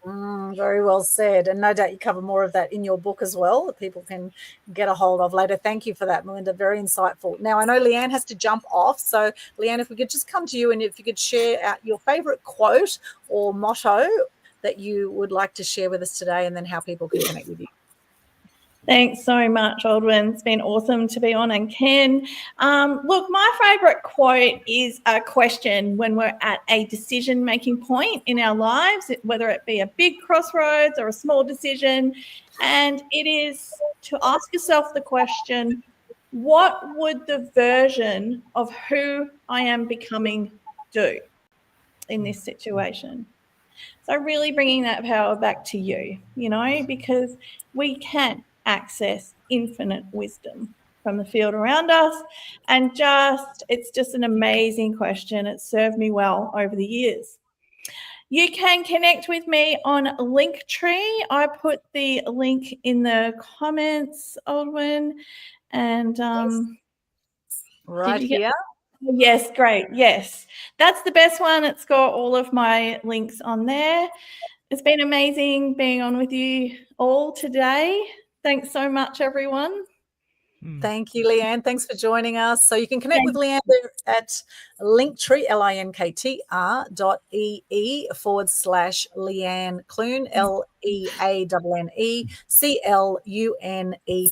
Very well said. And no doubt you cover more of that in your book as well that people can get a hold of later. Thank you for that, Melinda. Very insightful. Now, I know Leanne has to jump off. So, Leanne, if we could just come to you and if you could share out your favourite quote or motto that you would like to share with us today, and then how people can connect with you. Thanks so much, Aldwyn. It's been awesome to be on. And Ken, look, my favourite quote is a question when we're at a decision-making point in our lives, whether it be a big crossroads or a small decision. And it is to ask yourself the question, what would the version of who I am becoming do in this situation? So really bringing that power back to you, because we can access infinite wisdom from the field around us. And it's just an amazing question. It's served me well over the years. You can connect with me on Linktree. I put the link in the comments, Aldwyn. And right here. Yes, great. Yes, that's the best one. It's got all of my links on there. It's been amazing being on with you all today. Thanks so much, everyone. Thank you, Leanne. Thanks for joining us. So you can connect with Leanne at Linktree, linktr.ee/Leanne Clune, LEANNE CLUNE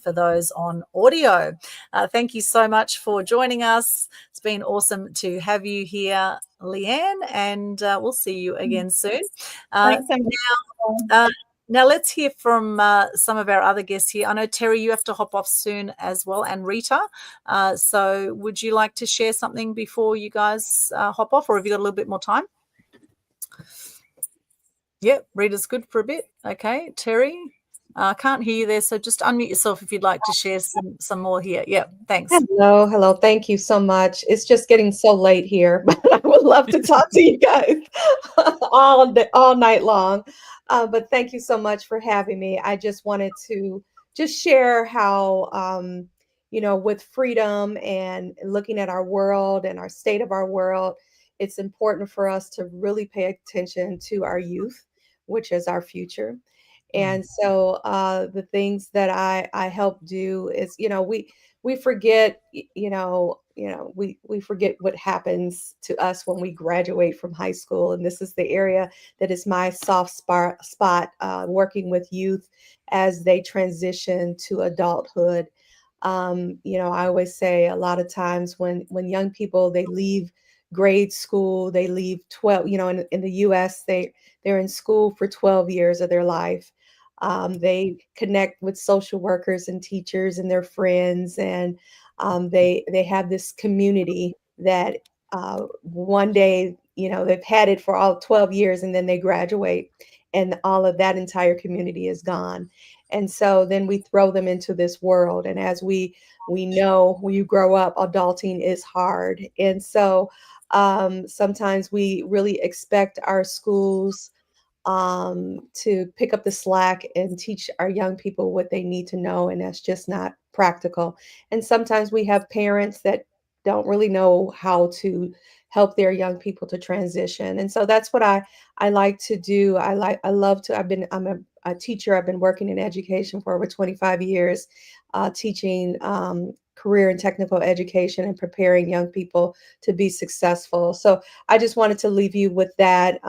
for those on audio. Thank you so much for joining us. It's been awesome to have you here, Leanne, and we'll see you again soon. Thanks so much. Now let's hear from some of our other guests here. I know, Terri, you have to hop off soon as well, and Rita. So would you like to share something before you guys hop off, or have you got a little bit more time? Yep, Rita's good for a bit. Okay, Terri, I can't hear you there, so just unmute yourself if you'd like to share some more here. Yeah, thanks. Hello. Thank you so much. It's just getting so late here, but I would love to talk to you guys all night long. But thank you so much for having me. I just wanted to just share how, with freedom and looking at our world and our state of our world, it's important for us to really pay attention to our youth, which is our future. And so the things that I help do is, we forget, we forget what happens to us when we graduate from high school. And this is the area that is my soft spot, working with youth as they transition to adulthood. I always say a lot of times when young people, they leave grade school, they leave 12, in the US, they're in school for 12 years of their life. They connect with social workers and teachers and their friends, and they have this community that one day, they've had it for all 12 years, and then they graduate, and all of that entire community is gone. And so then we throw them into this world. And as we know, when you grow up, adulting is hard. And so sometimes we really expect our schools to pick up the slack and teach our young people what they need to know, and that's just not practical. And sometimes we have parents that don't really know how to help their young people to transition. And so that's what I like to do. I'm a teacher. I've been working in education for over 25 years, teaching career and technical education and preparing young people to be successful. So I just wanted to leave you with that.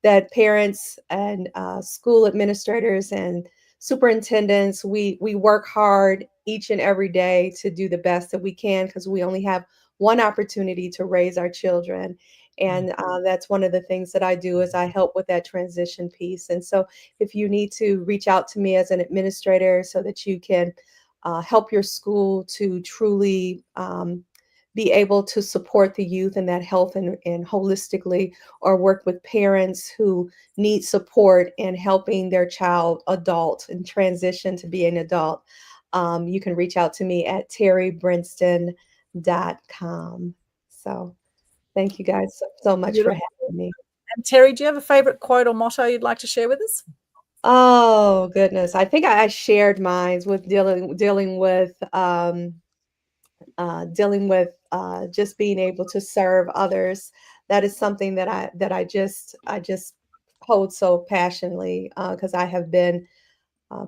That parents and school administrators and superintendents, we work hard each and every day to do the best that we can, because we only have one opportunity to raise our children. And that's one of the things that I do, is I help with that transition piece. And so if you need to reach out to me as an administrator so that you can help your school to truly be able to support the youth in that health and holistically, or work with parents who need support in helping their child adult and transition to be an adult, you can reach out to me at terribrinston.com. So thank you guys so much for having me. And Terri, do you have a favorite quote or motto you'd like to share with us? Oh, goodness. I think I shared mine with dealing with dealing with just being able to serve others. That is something that I just hold so passionately, because I have been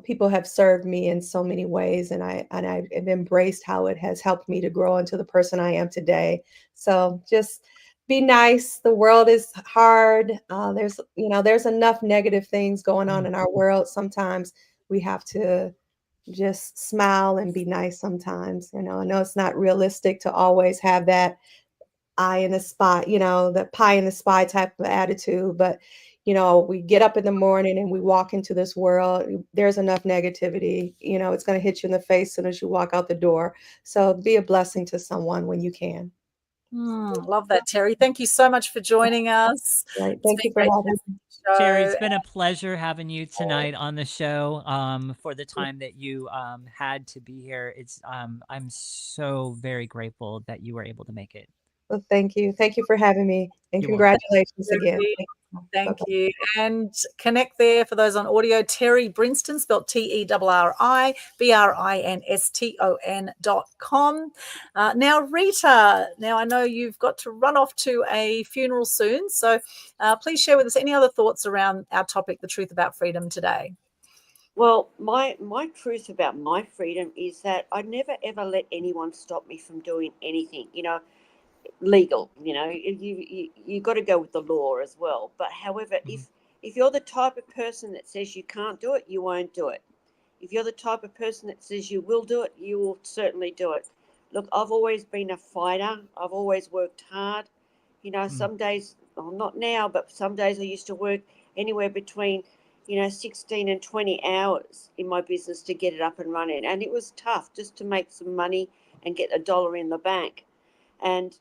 people have served me in so many ways, and I've embraced how it has helped me to grow into the person I am today. So just be nice. The world is hard. There's enough negative things going on in our world. Sometimes we have to just smile and be nice sometimes. I know it's not realistic to always have that eye in the spot, the pie in the sky type of attitude. But, we get up in the morning and we walk into this world. There's enough negativity, it's going to hit you in the face as soon as you walk out the door. So be a blessing to someone when you can. Love that, Terri. Thank you so much for joining us. Right. Thank you for having me. Terri, it's been a pleasure having you tonight on the show. For the time that you had to be here, I'm so very grateful that you were able to make it. Well, thank you for having me, and You're congratulations again. Thank you. And connect there for those on audio. Terri Brinston, spelled TerriBrinston.com. Now, Rita, I know you've got to run off to a funeral soon, so please share with us any other thoughts around our topic, the truth about freedom today. Well, my truth about my freedom is that I never ever let anyone stop me from doing anything. Legal, you got to go with the law as well. But however, if you're the type of person that says you can't do it, you won't do it. If you're the type of person that says you will do it, you will certainly do it. Look, I've always been a fighter. I've always worked hard. Some days, well, not now, but some days I used to work anywhere between 16 and 20 hours in my business to get it up and running, and it was tough just to make some money and get $1 in the bank. And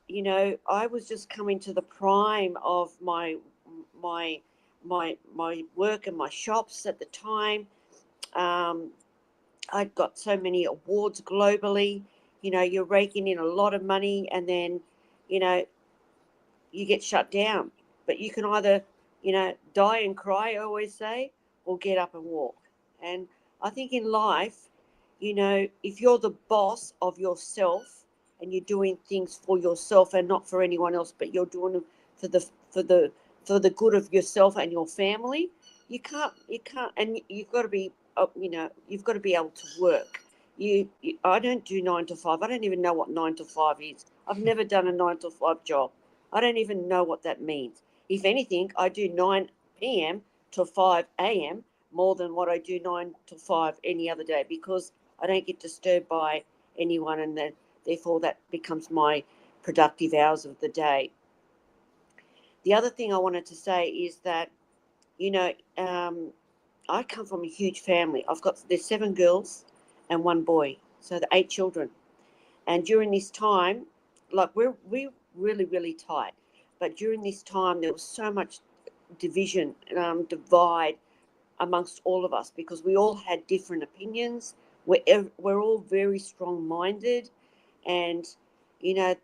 I was just coming to the prime of my work and my shops at the time. I'd got so many awards globally. You're raking in a lot of money, and then you get shut down. But you can either die and cry, I always say, or get up and walk. And I think in life, if you're the boss of yourself, and you're doing things for yourself and not for anyone else, but you're doing them for the good of yourself and your family, you can't, and you've got to be, you've got to be able to work. I don't do 9 to 5. I don't even know what 9 to 5 is. I've never done a 9 to 5 job. I don't even know what that means. If anything, I do 9 p.m. to 5 a.m. more than what I do 9 to 5 any other day, because I don't get disturbed by anyone, and then therefore that becomes my productive hours of the day. The other thing I wanted to say is that, I come from a huge family. There's 7 girls and 1 boy, so the 8 children. And during this time, like we're really, really tight. But during this time, there was so much division, divide amongst all of us, because we all had different opinions. We're all very strong-minded. And, you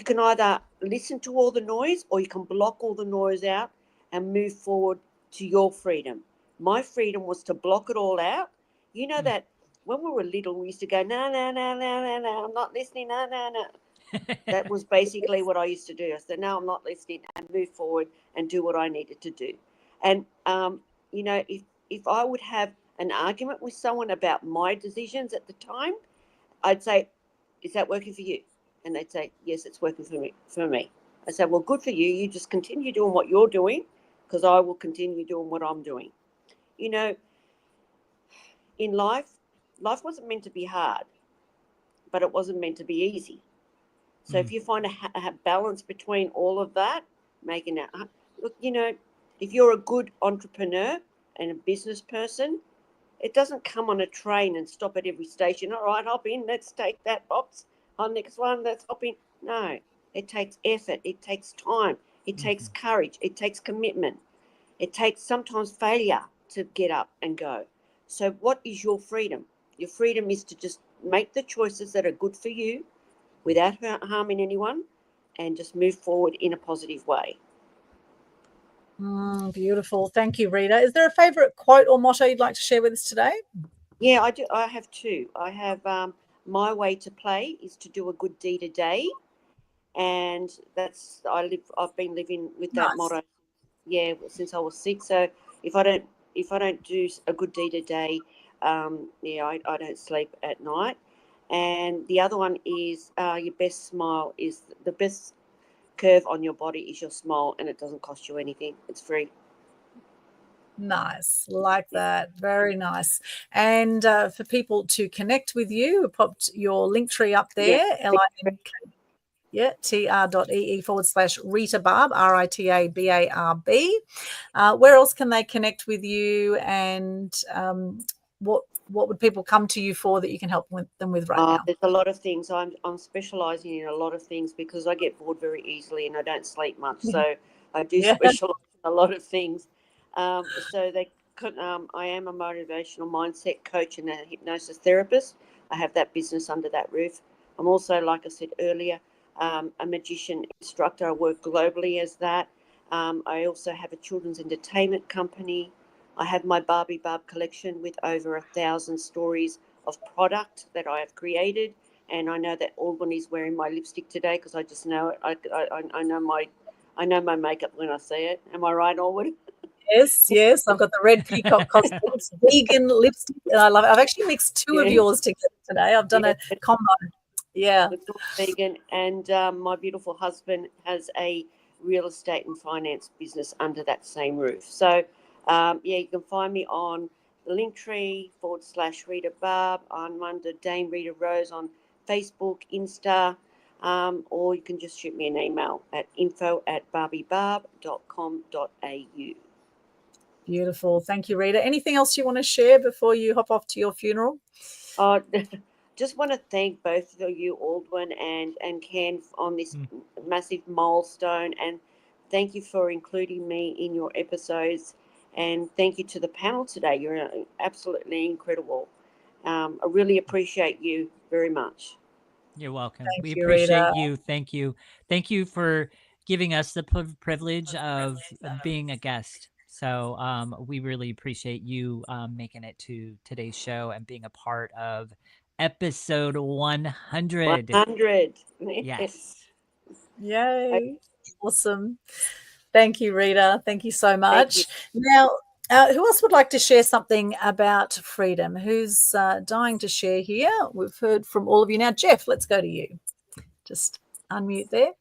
can either listen to all the noise, or you can block all the noise out and move forward to your freedom. My freedom was to block it all out. That when we were little, we used to go, no, I'm not listening, no. That was basically what I used to do. I said, no, I'm not listening, and move forward and do what I needed to do. And, if I would have an argument with someone about my decisions at the time, I'd say, is that working for you? And they'd say, yes, it's working for me. I said, well, good for you. You just continue doing what you're doing, because I will continue doing what I'm doing. In life wasn't meant to be hard, but it wasn't meant to be easy. So if you find a balance between all of that, making it, look, if you're a good entrepreneur and a business person, it doesn't come on a train and stop at every station. All right, hop in, let's take that box. On next one, let's hop in. No, it takes effort. It takes time. It takes courage. It takes commitment. It takes sometimes failure to get up and go. So what is your freedom? Your freedom is to just make the choices that are good for you without harming anyone, and just move forward in a positive way. Beautiful. Thank you, Rita. Is there a favourite quote or motto you'd like to share with us today? Yeah, I do. I have 2. I have my way to play is to do a good deed a day, and I've been living with that motto, since I was 6. So if I don't do a good deed a day, I don't sleep at night. And the other one is your best smile is the best curve on your body is your smile, and it doesn't cost you anything. It's free. Nice, like that. Very nice. And for people to connect with you, we popped your link tree up there. tr.ee/Rita Barb, RITABARB. Where else can they connect with you, and what would people come to you for that you can help them with right now? There's a lot of things. I'm specialising in a lot of things because I get bored very easily and I don't sleep much. So I do specialise in a lot of things. So they could, I am a motivational mindset coach and a hypnosis therapist. I have that business under that roof. I'm also, like I said earlier, a magician instructor. I work globally as that. I also have a children's entertainment company. I have my Barbie Barb collection with over 1,000 stories of product that I have created. And I know that Aldwyn is wearing my lipstick today because I just know it. I know my makeup when I see it. Am I right, Aldwyn? Yes. I've got the red peacock costume. It's vegan lipstick, and I love it. I've actually mixed two of yours together today. I've done a combo. Yeah. It's all vegan. And my beautiful husband has a real estate and finance business under that same roof. So, you can find me on the Linktree /Rita Barb. I'm under Dame Rita Rose on Facebook, Insta, or you can just shoot me an email at info@barbiebarb.com.au. Beautiful. Thank you, Rita. Anything else you want to share before you hop off to your funeral? Just want to thank both of you, Aldwyn and Ken, on this massive milestone, and thank you for including me in your episodes, and thank you to the panel today. You're absolutely incredible. I really appreciate you very much. You're welcome. We appreciate you. Thank you. Thank you for giving us the privilege of being a guest. So we really appreciate you making it to today's show and being a part of episode 100. 100. Yes. Yay. Awesome. Thank you, Rita. Thank you so much. Now, who else would like to share something about freedom? Who's dying to share here? We've heard from all of you now. Geoff, let's go to you. Just unmute there.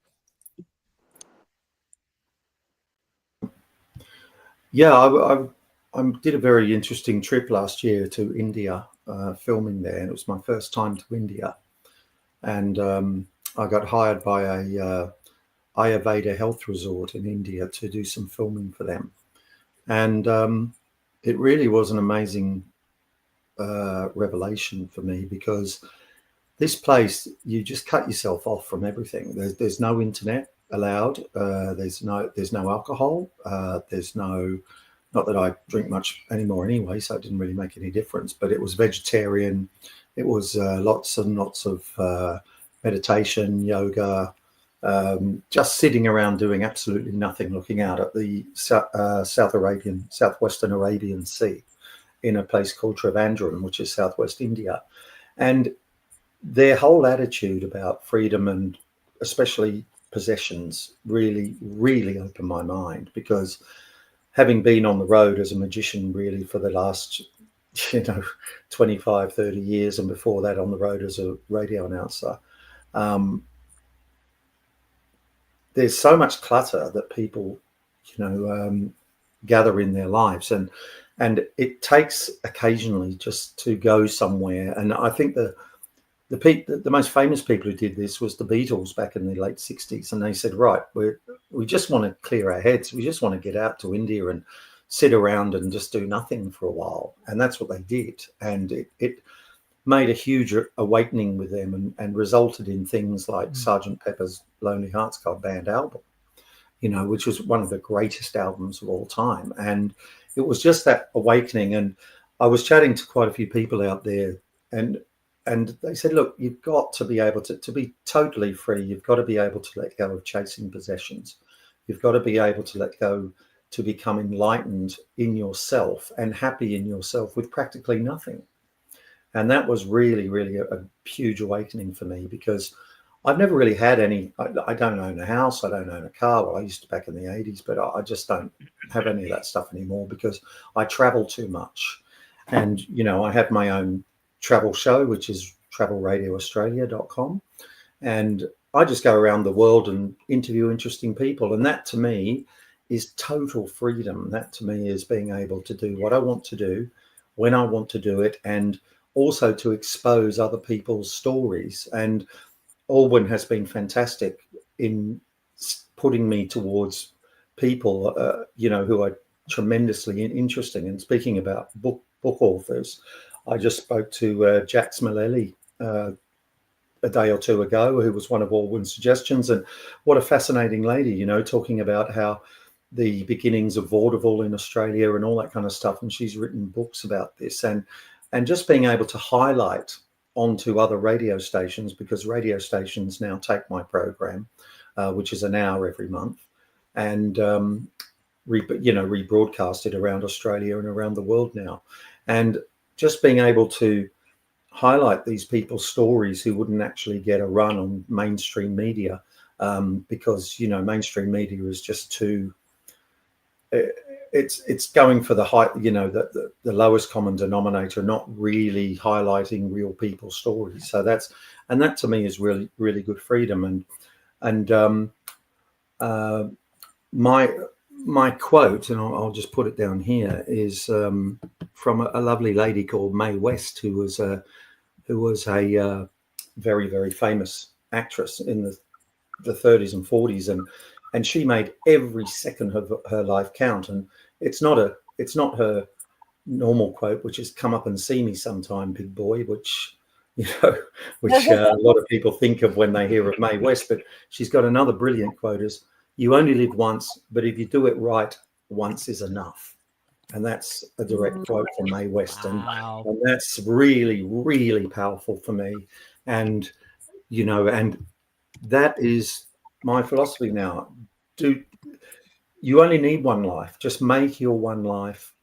Yeah, I did a very interesting trip last year to India, filming there, and it was my first time to India. And I got hired by a Ayurveda health resort in India to do some filming for them. And it really was an amazing revelation for me, because this place, you just cut yourself off from everything. There's no internet allowed. There's no alcohol. There's no, not that I drink much anymore anyway, so it didn't really make any difference. But it was vegetarian. It was lots and lots of meditation, yoga, just sitting around doing absolutely nothing, looking out at the southwestern Arabian Sea in a place called Trivandrum, which is southwest India. And their whole attitude about freedom, and especially possessions, really, really opened my mind, because having been on the road as a magician really for the last 25, 30 years, and before that on the road as a radio announcer, there's so much clutter that people, gather in their lives, and it takes occasionally just to go somewhere. And I think the most famous people who did this was the Beatles back in the late 60s, and they said, right, we just want to clear our heads. We just want to get out to India and sit around and just do nothing for a while. And that's what they did. And it made a huge awakening with them, and resulted in things like Sgt. Pepper's Lonely Hearts Club Band album, which was one of the greatest albums of all time. And it was just that awakening. And I was chatting to quite a few people out there, and they said, look, you've got to be able to be totally free. You've got to be able to let go of chasing possessions. You've got to be able to let go, to become enlightened in yourself and happy in yourself with practically nothing. And that was really, really a huge awakening for me, because I've never really had any. I don't own a house. I don't own a car. Well, I used to back in the 80s, but I just don't have any of that stuff anymore because I travel too much. And, you know, I have my own travel show, which is travelradioaustralia.com. And I just go around the world and interview interesting people. And that to me is total freedom. That to me is being able to do what I want to do, when I want to do it, and also to expose other people's stories. And Aldwyn has been fantastic in putting me towards people, you know, who are tremendously interesting. And speaking about book authors, I just spoke to Jack Smilelli a day or two ago, who was one of Aldwyn's suggestions. And what a fascinating lady, you know, talking about how the beginnings of vaudeville in Australia and all that kind of stuff. And she's written books about this, and just being able to highlight onto other radio stations, because radio stations now take my program, which is an hour every month, and rebroadcast it around Australia and around the world now. And just being able to highlight these people's stories who wouldn't actually get a run on mainstream media, because, you know, mainstream media is just too, it's going for the high, you know, the lowest common denominator, not really highlighting real people's stories. So that to me is really, really good freedom. And my quote, and I'll just put it down here, is from a lovely lady called Mae West, who was a very, very famous actress in the 30s and 40s, and she made every second of her life count. And it's not her normal quote, which is "come up and see me sometime, big boy," which, you know, a lot of people think of when they hear of Mae West. But she's got another brilliant quote: is "You only live once, but if you do it right, once is enough." And that's a direct quote from Mae West. Wow. And that's really, really powerful for me. And, you know, and that is my philosophy now. You only need one life. Just make your one life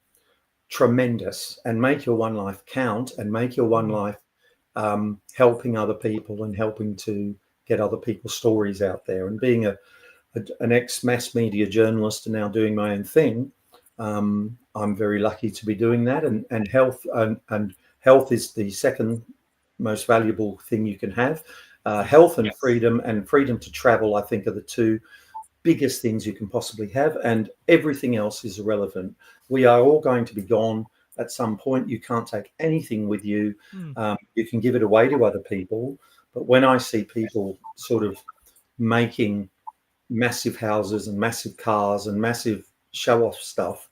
tremendous, and make your one life count, and make your one life helping other people and helping to get other people's stories out there. And being an ex-mass media journalist and now doing my own thing, I'm very lucky to be doing that. And health and health is the second most valuable thing you can have. Health and freedom to travel, I think, are the two biggest things you can possibly have, and everything else is irrelevant. We are all going to be gone at some point. You can't take anything with you. You can give it away to other people, but when I see people sort of making massive houses and massive cars and massive show-off stuff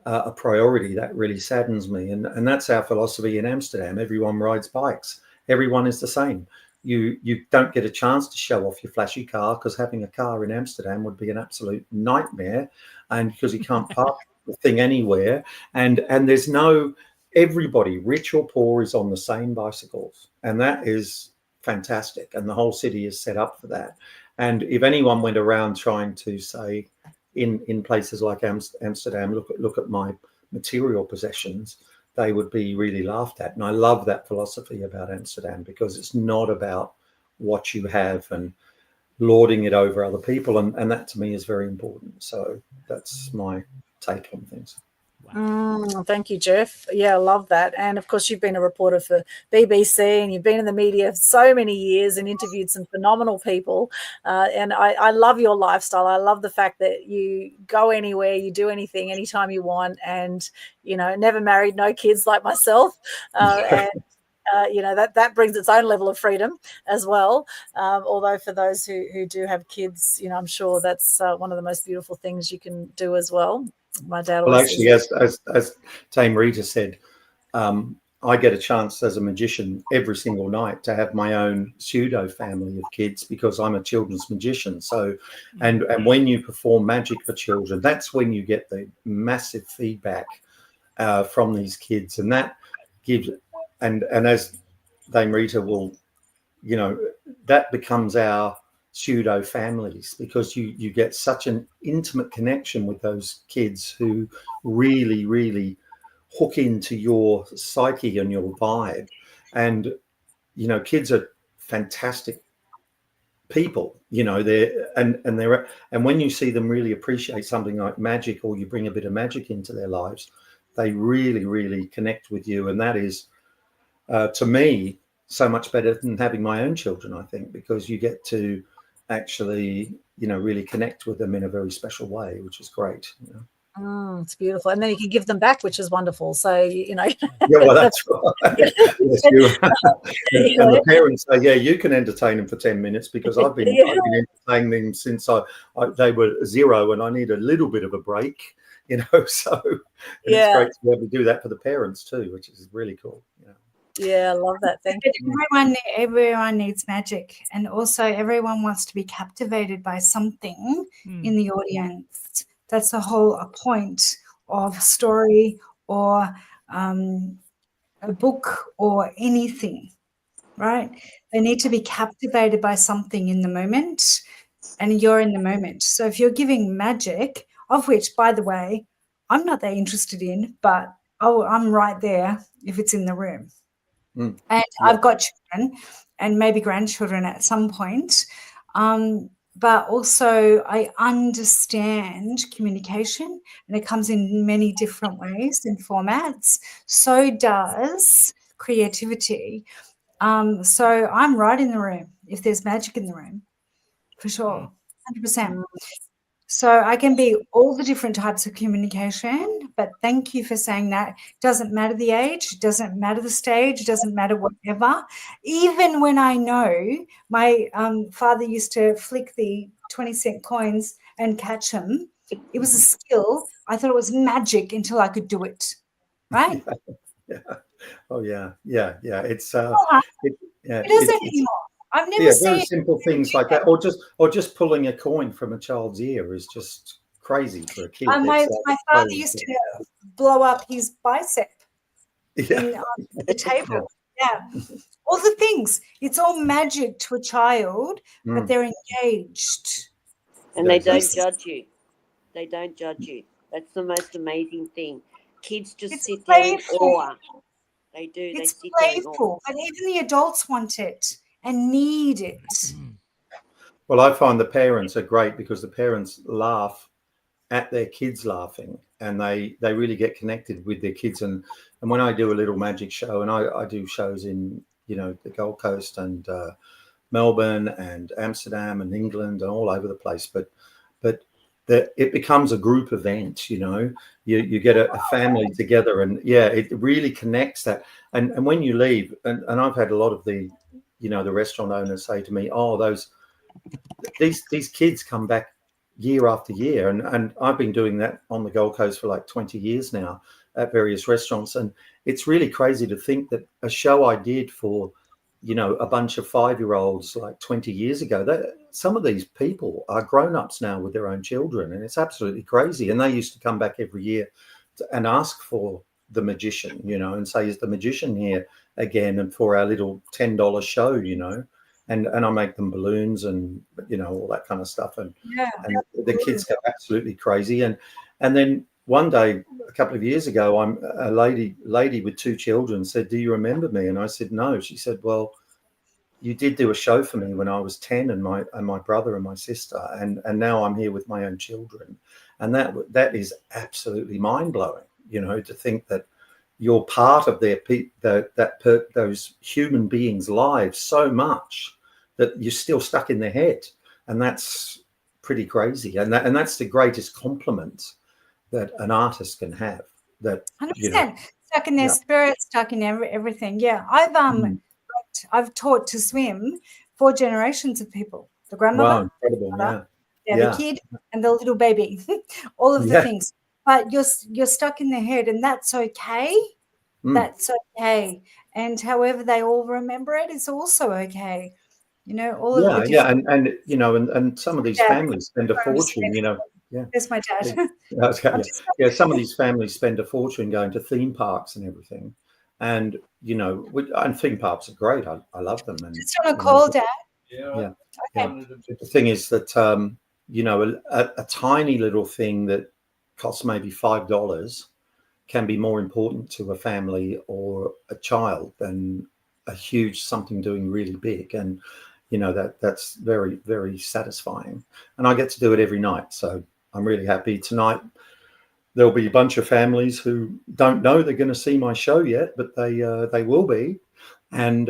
a priority, that really saddens me. And that's our philosophy in Amsterdam. Everyone rides bikes. Everyone is the same. You don't get a chance to show off your flashy car, because having a car in Amsterdam would be an absolute nightmare, and because you can't park the thing anywhere, and there's no, everybody, rich or poor, is on the same bicycles, and that is fantastic, and the whole city is set up for that. And if anyone went around trying to say in places like Amsterdam, look at my material possessions, they would be really laughed at. And I love that philosophy about Amsterdam, because it's not about what you have and lording it over other people. And that to me is very important. So that's my take on things. Thank you, Geoff. Yeah, I love that. And of course, you've been a reporter for BBC, and you've been in the media for so many years and interviewed some phenomenal people. And I love your lifestyle. I love the fact that you go anywhere, you do anything, anytime you want, and, you know, never married, no kids like myself. And you know, that brings its own level of freedom as well. Although for those who do have kids, you know, I'm sure that's one of the most beautiful things you can do as well. My dad always actually, as Dame Rita said, I get a chance as a magician every single night to have my own pseudo family of kids, because I'm a children's magician. So, and when you perform magic for children, that's when you get the massive feedback from these kids, and that gives, and as Dame Rita will, you know, that becomes our pseudo families, because you get such an intimate connection with those kids who really, really hook into your psyche and your vibe. And, you know, kids are fantastic people, you know, and when you see them really appreciate something like magic, or you bring a bit of magic into their lives, they really, really connect with you. And that is, to me, so much better than having my own children, I think, because you get to actually, you know, really connect with them in a very special way, which is great. You know? It's beautiful. And then you can give them back, which is wonderful. So, you know. Yeah, well, that's right. Yes, and the parents say, yeah, you can entertain them for 10 minutes because I've been entertaining them since they were 0 and I need a little bit of a break, you know. So it's great to be able to do that for the parents too, which is really cool. You know. Yeah, I love that. Thank you. Everyone needs magic, and also everyone wants to be captivated by something in the audience. That's the whole point of story or a book or anything, right? They need to be captivated by something in the moment, and you're in the moment. So if you're giving magic, of which, by the way, I'm not that interested in, but I'm right there if it's in the room. And I've got children and maybe grandchildren at some point. But also I understand communication, and it comes in many different ways and formats. So does creativity. So I'm right in the room if there's magic in the room, for sure, 100%. So I can be all the different types of communication, but thank you for saying that. It doesn't matter the age, it doesn't matter the stage, it doesn't matter whatever. Even when I know my father used to flick the 20-cent coins and catch them, it was a skill. I thought it was magic until I could do it, right? Yeah. Oh, yeah. It's it isn't anymore. I've never seen very simple things like that, or just pulling a coin from a child's ear is just crazy for a kid. My father used to blow up his bicep in the table. Yeah, all the things. It's all magic to a child, but they're engaged, and they don't judge you. They don't judge you. That's the most amazing thing. Kids just sit there in awe. They do. It's they sit playful, but even the adults want it and need it. Well, I find the parents are great because the parents laugh at their kids laughing, and they really get connected with their kids. And when I do a little magic show, and I do shows in, you know, the Gold Coast and Melbourne and Amsterdam and England and all over the place, but it becomes a group event. You know, you get a family together, and it really connects that. And when you leave, and I've had a lot of the, you know, the restaurant owners say to me, oh, these kids come back year after year. And I've been doing that on the Gold Coast for like 20 years now at various restaurants. And it's really crazy to think that a show I did for, you know, a bunch of 5-year-olds like 20 years ago, that some of these people are grown-ups now with their own children, and it's absolutely crazy. And they used to come back every year and ask for the magician, you know, and say, is the magician here again? And for our little $10 show, you know, and I make them balloons and, you know, all that kind of stuff. And the kids go absolutely crazy. And then one day, a couple of years ago, a lady with 2 children said, do you remember me? And I said, no. She said, well, you did do a show for me when I was 10, and my brother and my sister, and now I'm here with my own children. And that is absolutely mind-blowing, you know, to think that you're part of those human beings' lives so much that you're still stuck in their head. And that's pretty crazy. And that's the greatest compliment that an artist can have. That 100%, you know, stuck in their spirit, stuck in everything. Yeah, I've taught to swim 4 generations of people. The grandmother, incredible, the kid, and the little baby. All of the things. But you're stuck in their head, and that's okay. That's okay. And however they all remember it is also okay. You know, all of the different... and you know, and some of these families spend a fortune, you know. There's my dad. Some of these families spend a fortune going to theme parks and everything. And, you know, and theme parks are great. I love them. And just on a call, Dad. Okay. The thing is that, you know, a tiny little thing that costs maybe $5 can be more important to a family or a child than a huge something doing really big, and that's very, very satisfying. And I get to do it every night, so I'm really happy. Tonight there'll be a bunch of families who don't know they're going to see my show yet, but they will be. And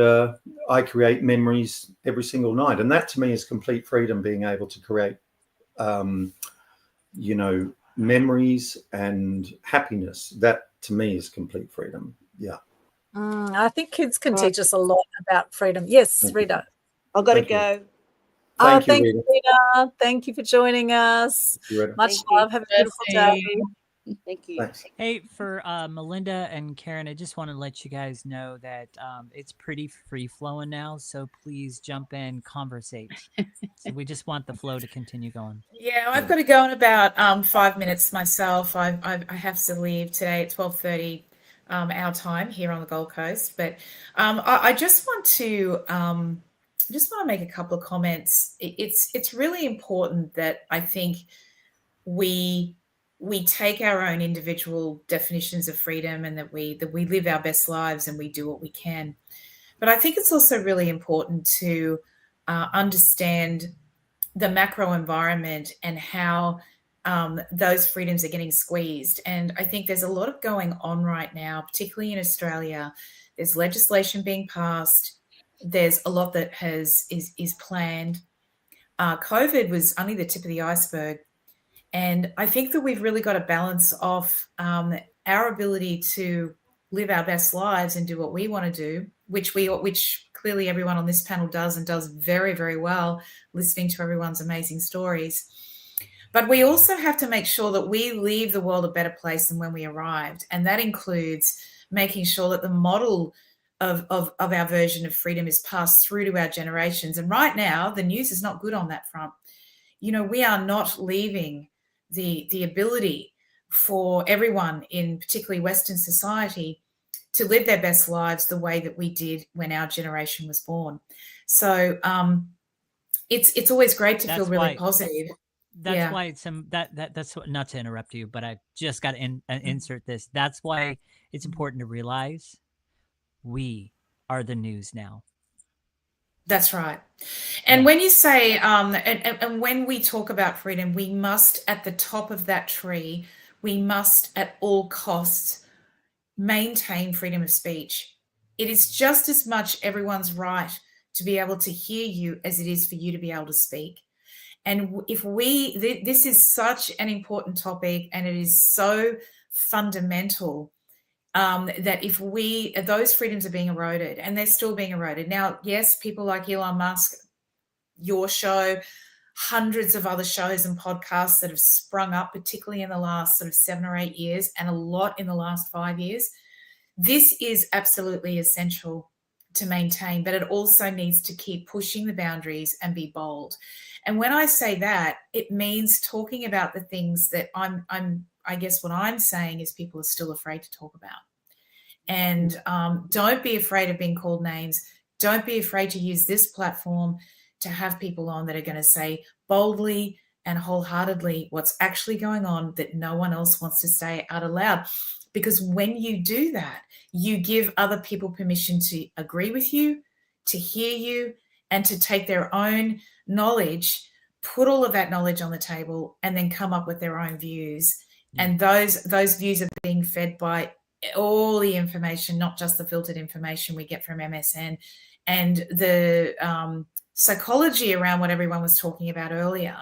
I create memories every single night, and that to me is complete freedom, being able to create memories and happiness. That to me is complete freedom. Yeah. I think kids can teach us a lot about freedom. Yes, Rita. I've got to go. Thank you, Rita. Thank you for joining us. Much love. Have a beautiful day. Thank you. Thanks. Hey, for Melinda and Karen, I just want to let you guys know that it's pretty free-flowing now, so please jump in, conversate. So we just want the flow to continue going. Yeah, I've got to go in about 5 minutes myself. I have to leave today at 12:30 our time here on the Gold Coast, but I just want to make a couple of comments. It's really important that I think we take our own individual definitions of freedom, and that we live our best lives and we do what we can. But I think it's also really important to understand the macro environment and how those freedoms are getting squeezed. And I think there's a lot of going on right now, particularly in Australia. There's legislation being passed. There's a lot that is planned. COVID was only the tip of the iceberg. And I think that we've really got to balance off our ability to live our best lives and do what we want to do, which clearly everyone on this panel does, and does very, very well, listening to everyone's amazing stories. But we also have to make sure that we leave the world a better place than when we arrived. And that includes making sure that the model of our version of freedom is passed through to our generations. And right now, the news is not good on that front. We are not leaving the ability for everyone in particularly Western society to live their best lives the way that we did when our generation was born. So it's always great to feel really positive. That's why it's that's not to interrupt you, but I just got to insert this. That's why it's important to realize we are the news now. That's right. And when you say, and when we talk about freedom, we must, at the top of that tree, we must at all costs maintain freedom of speech. It is just as much everyone's right to be able to hear you as it is for you to be able to speak. And if this is such an important topic, and it is so fundamental, that if those freedoms are being eroded, and they're still being eroded. Now, yes, people like Elon Musk, your show, hundreds of other shows and podcasts that have sprung up, particularly in the last sort of 7 or 8 years, and a lot in the last 5 years. This is absolutely essential to maintain, but it also needs to keep pushing the boundaries and be bold. And when I say that, it means talking about the things that I guess what I'm saying is people are still afraid to talk about. And don't be afraid of being called names. Don't be afraid to use this platform to have people on that are going to say boldly and wholeheartedly what's actually going on that no one else wants to say out aloud. Because when you do that, you give other people permission to agree with you, to hear you, and to take their own knowledge, put all of that knowledge on the table, and then come up with their own views. And those views are being fed by all the information, not just the filtered information we get from MSN, and the psychology around what everyone was talking about earlier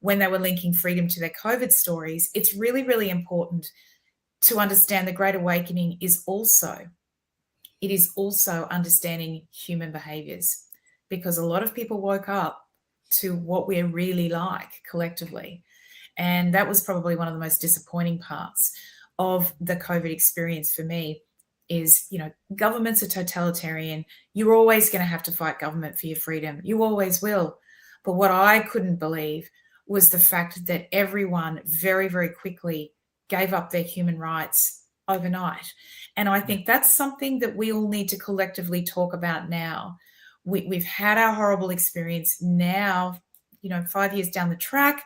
when they were linking freedom to their COVID stories. It's really, really important to understand the Great Awakening is also understanding human behaviors, because a lot of people woke up to what we're really like collectively. And that was probably one of the most disappointing parts of the COVID experience for me is, governments are totalitarian. You're always going to have to fight government for your freedom. You always will. But what I couldn't believe was the fact that everyone very, very quickly gave up their human rights overnight. And I think that's something that we all need to collectively talk about now. We've had our horrible experience. Now, 5 years down the track,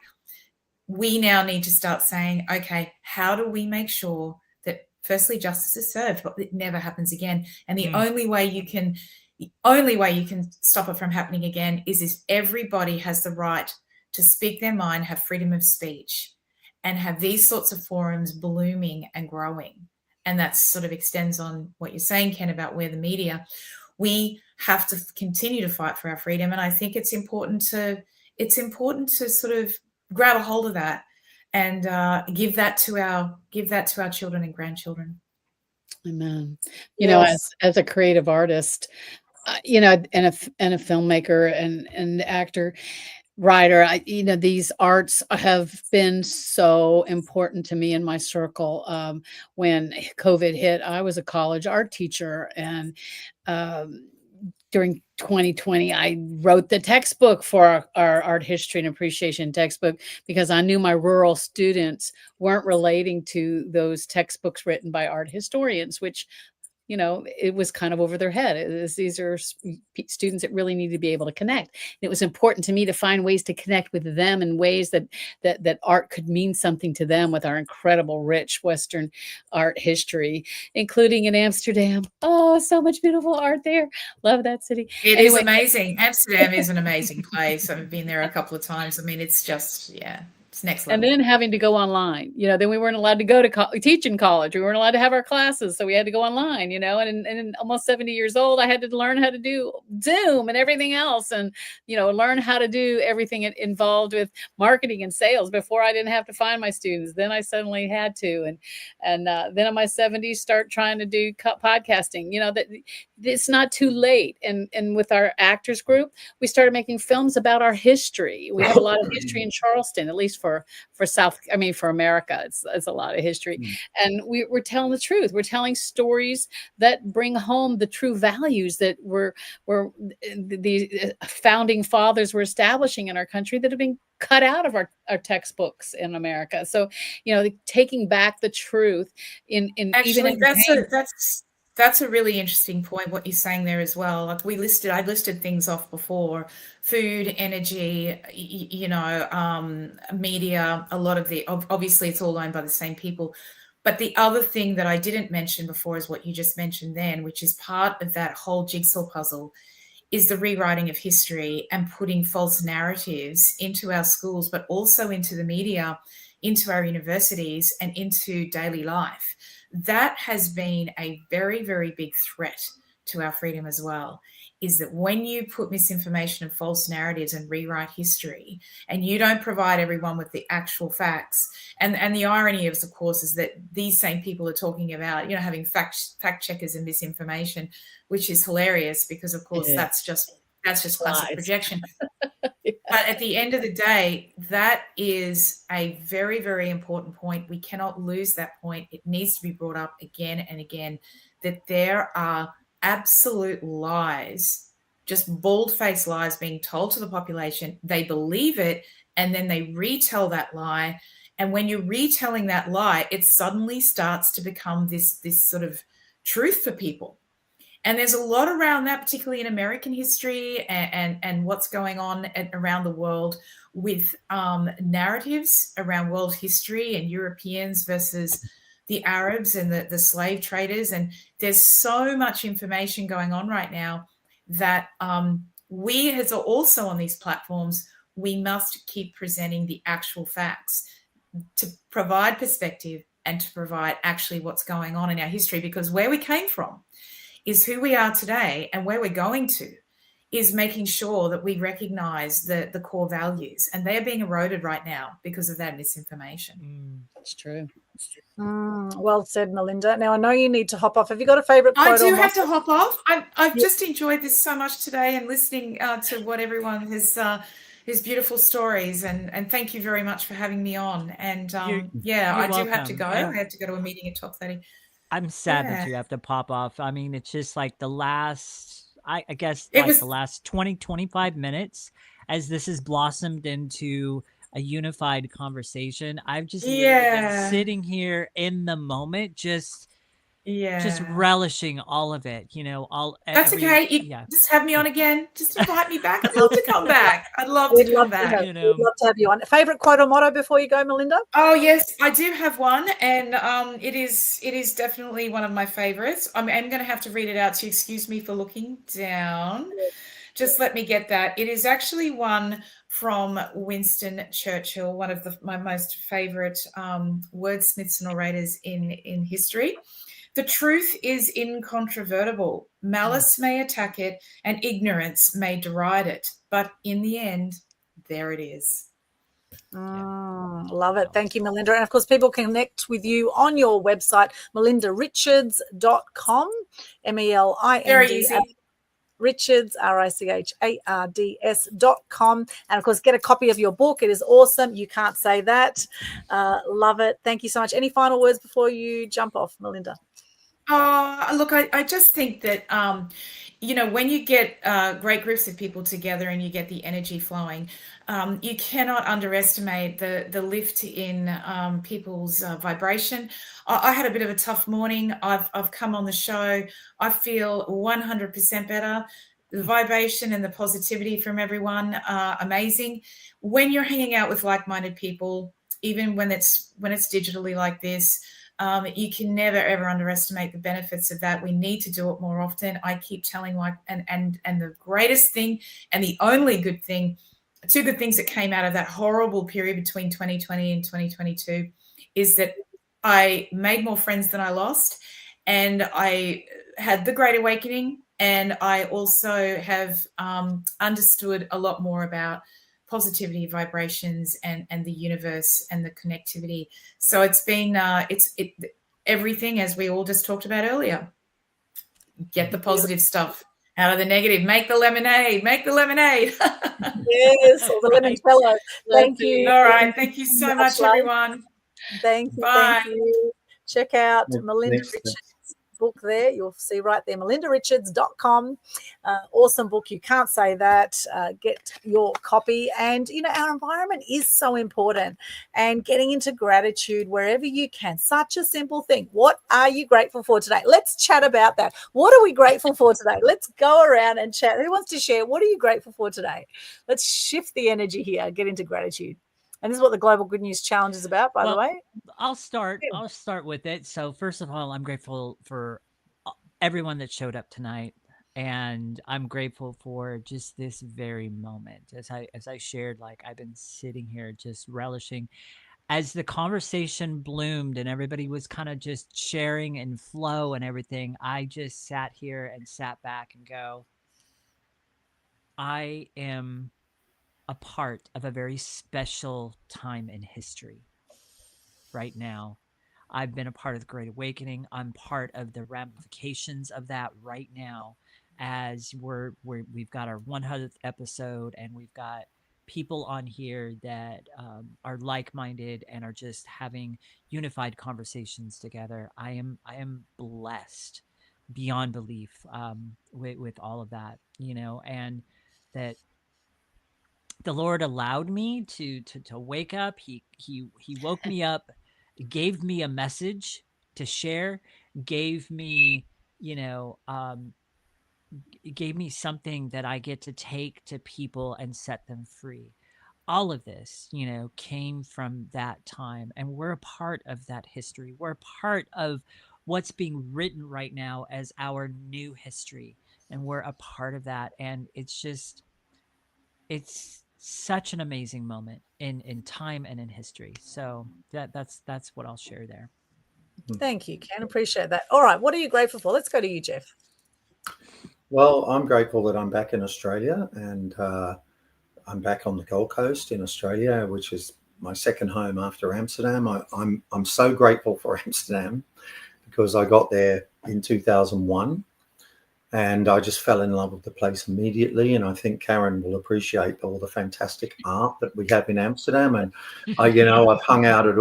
we now need to start saying, okay, how do we make sure that firstly, justice is served, but it never happens again. And the only way you can stop it from happening again is if everybody has the right to speak their mind, have freedom of speech, and have these sorts of forums blooming and growing. And that sort of extends on what you're saying, Ken, about where the media, we have to continue to fight for our freedom. And I think it's important to sort of grab a hold of that and give that to our children and grandchildren. Amen. You know, as a creative artist, you know, and a filmmaker and actor, writer, these arts have been so important to me in my circle. When COVID hit, I was a college art teacher, and during 2020, I wrote the textbook for our art history and appreciation textbook, because I knew my rural students weren't relating to those textbooks written by art historians, which, you know, it was kind of over their head. These are students that really need to be able to connect. And it was important to me to find ways to connect with them in ways that art could mean something to them with our incredible, rich Western art history, including in Amsterdam. Oh, so much beautiful art there. Love that city. It is amazing. Amsterdam is an amazing place. I've been there a couple of times. I mean, it's just, it's next level. And then having to go online, then we weren't allowed to go to teach in college. We weren't allowed to have our classes. So we had to go online, and almost 70 years old, I had to learn how to do Zoom and everything else. And, learn how to do everything involved with marketing and sales before I didn't have to find my students. Then I suddenly had to. And then in my 70s, start trying to do podcasting, that it's not too late. And with our actors group, we started making films about our history. We have a lot of history in Charleston, at least for America, it's a lot of history. And we're telling the truth. We're telling stories that bring home the true values that were the founding fathers were establishing in our country that have been cut out of our textbooks in America. So, taking back the truth in actually, even that's a really interesting point, what you're saying there as well. Like I listed things off before: food, energy, media, a lot of obviously it's all owned by the same people. But the other thing that I didn't mention before is what you just mentioned then, which is part of that whole jigsaw puzzle, is the rewriting of history and putting false narratives into our schools, but also into the media, into our universities, and into daily life. That has been a very, very big threat to our freedom as well, is that when you put misinformation and false narratives and rewrite history, and you don't provide everyone with the actual facts, and the irony of course, is that these same people are talking about, having fact checkers and misinformation, which is hilarious because, of course, that's just classic projection. But at the end of the day, that is a very, very important point. We cannot lose that point. It needs to be brought up again and again, that there are absolute lies, just bald-faced lies being told to the population. They believe it, and then they retell that lie. And when you're retelling that lie, it suddenly starts to become this sort of truth for people. And there's a lot around that, particularly in American history and what's going on around the world with narratives around world history and Europeans versus the Arabs and the slave traders. And there's so much information going on right now that we, as also on these platforms, we must keep presenting the actual facts to provide perspective and to provide actually what's going on in our history, because where we came from is who we are today, and where we're going to is making sure that we recognize the core values, and they are being eroded right now because of that misinformation. It's true. Well said, Melinda. Now, I know you need to hop off. Have you got a favourite quote? I do have to hop off. I've just enjoyed this so much today, and listening to what everyone has his beautiful stories, and thank you very much for having me on. And I do have to go. Yeah. I have to go to a meeting at 12:30. I'm sad that you have to pop off. I mean, it's just like the last, I guess, the last 20, 25 minutes as this has blossomed into a unified conversation. I've just been sitting here in the moment, just just relishing all of it, all. That's okay. You just have me on again. Just invite me back. I'd love to come back. I'd love to come back. We'd love to have you on. Favorite quote or motto before you go, Melinda? Oh yes, I do have one, and it is definitely one of my favorites. I'm going to have to read it out to you. Excuse me for looking down. Just let me get that. It is actually one from Winston Churchill, one of my most favorite wordsmiths and orators in history. The truth is incontrovertible. Malice may attack it and ignorance may deride it. But in the end, there it is. Love it. Thank you, Melinda. And of course, people can connect with you on your website, melindarichards.com, MELIND. Very easy. Richards, RICHARDS.com. And of course, get a copy of your book. It is awesome. You can't say that. Love it. Thank you so much. Any final words before you jump off, Melinda? Look, I just think that, when you get great groups of people together and you get the energy flowing, you cannot underestimate the lift in people's vibration. I had a bit of a tough morning. I've come on the show. I feel 100% better. The vibration and the positivity from everyone are amazing. When you're hanging out with like-minded people, even when it's digitally like this, you can never ever underestimate the benefits of that. We need to do it more often. I keep telling and the greatest thing and the only good thing, two good things that came out of that horrible period between 2020 and 2022 is that I made more friends than I lost, and I had the Great Awakening, and I also have understood a lot more about positivity, vibrations, and the universe and the connectivity. So it's been everything, as we all just talked about earlier. Get the positive stuff out of the negative. Make the lemonade. Make the lemonade. Yes, or the limoncello. Thank you. All right. Thank you so much, everyone. Thank you. Bye. Thank you. Check out Melinda Richards' book there. You'll see right there, melindarichards.com. Awesome book. You can't say that. Get your copy. And, our environment is so important, and getting into gratitude wherever you can. Such a simple thing. What are you grateful for today? Let's chat about that. What are we grateful for today? Let's go around and chat. Who wants to share? What are you grateful for today? Let's shift the energy here. Get into gratitude. And this is what the Global Good News Challenge is about, by the way. I'll start with it. So first of all, I'm grateful for everyone that showed up tonight, and I'm grateful for just this very moment. As I shared, I've been sitting here just relishing as the conversation bloomed and everybody was kind of just sharing and flow and everything. I just sat here and sat back and go, I am a part of a very special time in history right now. I've been a part of the Great Awakening. I'm part of the ramifications of that right now, as we've got our 100th episode, and we've got people on here that are like-minded and are just having unified conversations together. I am blessed beyond belief with all of that, and that the Lord allowed me to wake up. He woke me up, gave me a message to share, gave me, gave me something that I get to take to people and set them free. All of this, came from that time, and we're a part of that history. We're a part of what's being written right now as our new history, and we're a part of that. And it's such an amazing moment in time and in history. So that's what I'll share there. Thank you, Ken. Appreciate that. All right. What are you grateful for? Let's go to you, Geoff. Well, I'm grateful that I'm back in Australia, and I'm back on the Gold Coast in Australia, which is my second home after Amsterdam. I'm so grateful for Amsterdam because I got there in 2001. And I just fell in love with the place immediately. And I think Karen will appreciate all the fantastic art that we have in Amsterdam. And I've hung out at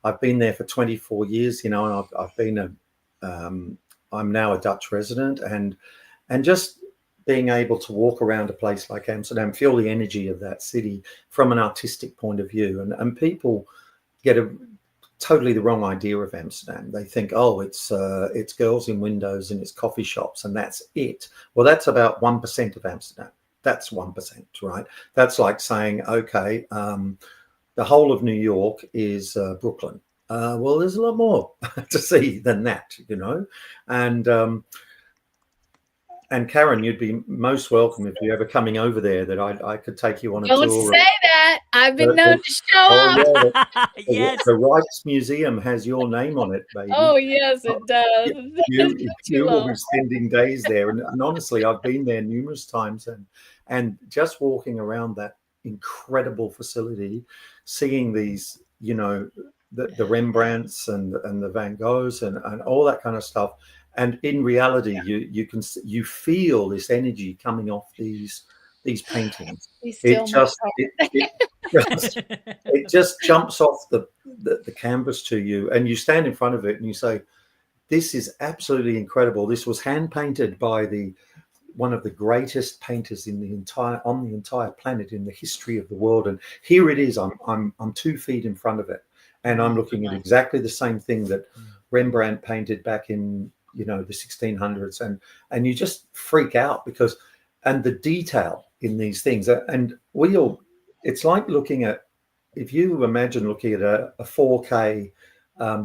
I've been there for 24 years, and I've been I'm now a Dutch resident, and just being able to walk around a place like Amsterdam, feel the energy of that city from an artistic point of view, and people get totally the wrong idea of Amsterdam. They think, oh, it's girls in windows and it's coffee shops and that's it. Well, that's about 1% of Amsterdam. That's 1%, right? That's like saying, okay, the whole of New York is Brooklyn. Well, there's a lot more to see than that, you know. And Karen, you'd be most welcome if you're ever coming over there, that I could take you on a tour. Don't say that. I've been known to show up. Yeah, Yes. The Rice Museum has your name on it, baby. Oh, yes, it does. You will be spending days there. And honestly, I've been there numerous times, and just walking around that incredible facility, seeing these, you know, the Rembrandts and the Van Goghs and all that kind of stuff. And in reality, you feel this energy coming off these paintings. It just jumps off the canvas to you, and you stand in front of it and you say, "This is absolutely incredible. This was hand painted by one of the greatest painters on the entire planet in the history of the world." And here it is. I'm 2 feet in front of it, and I'm looking at exactly the same thing that Rembrandt painted back in, you know, the 1600s, and you just freak out because, and the detail in these things, and it's like looking at, if you imagine looking at a 4K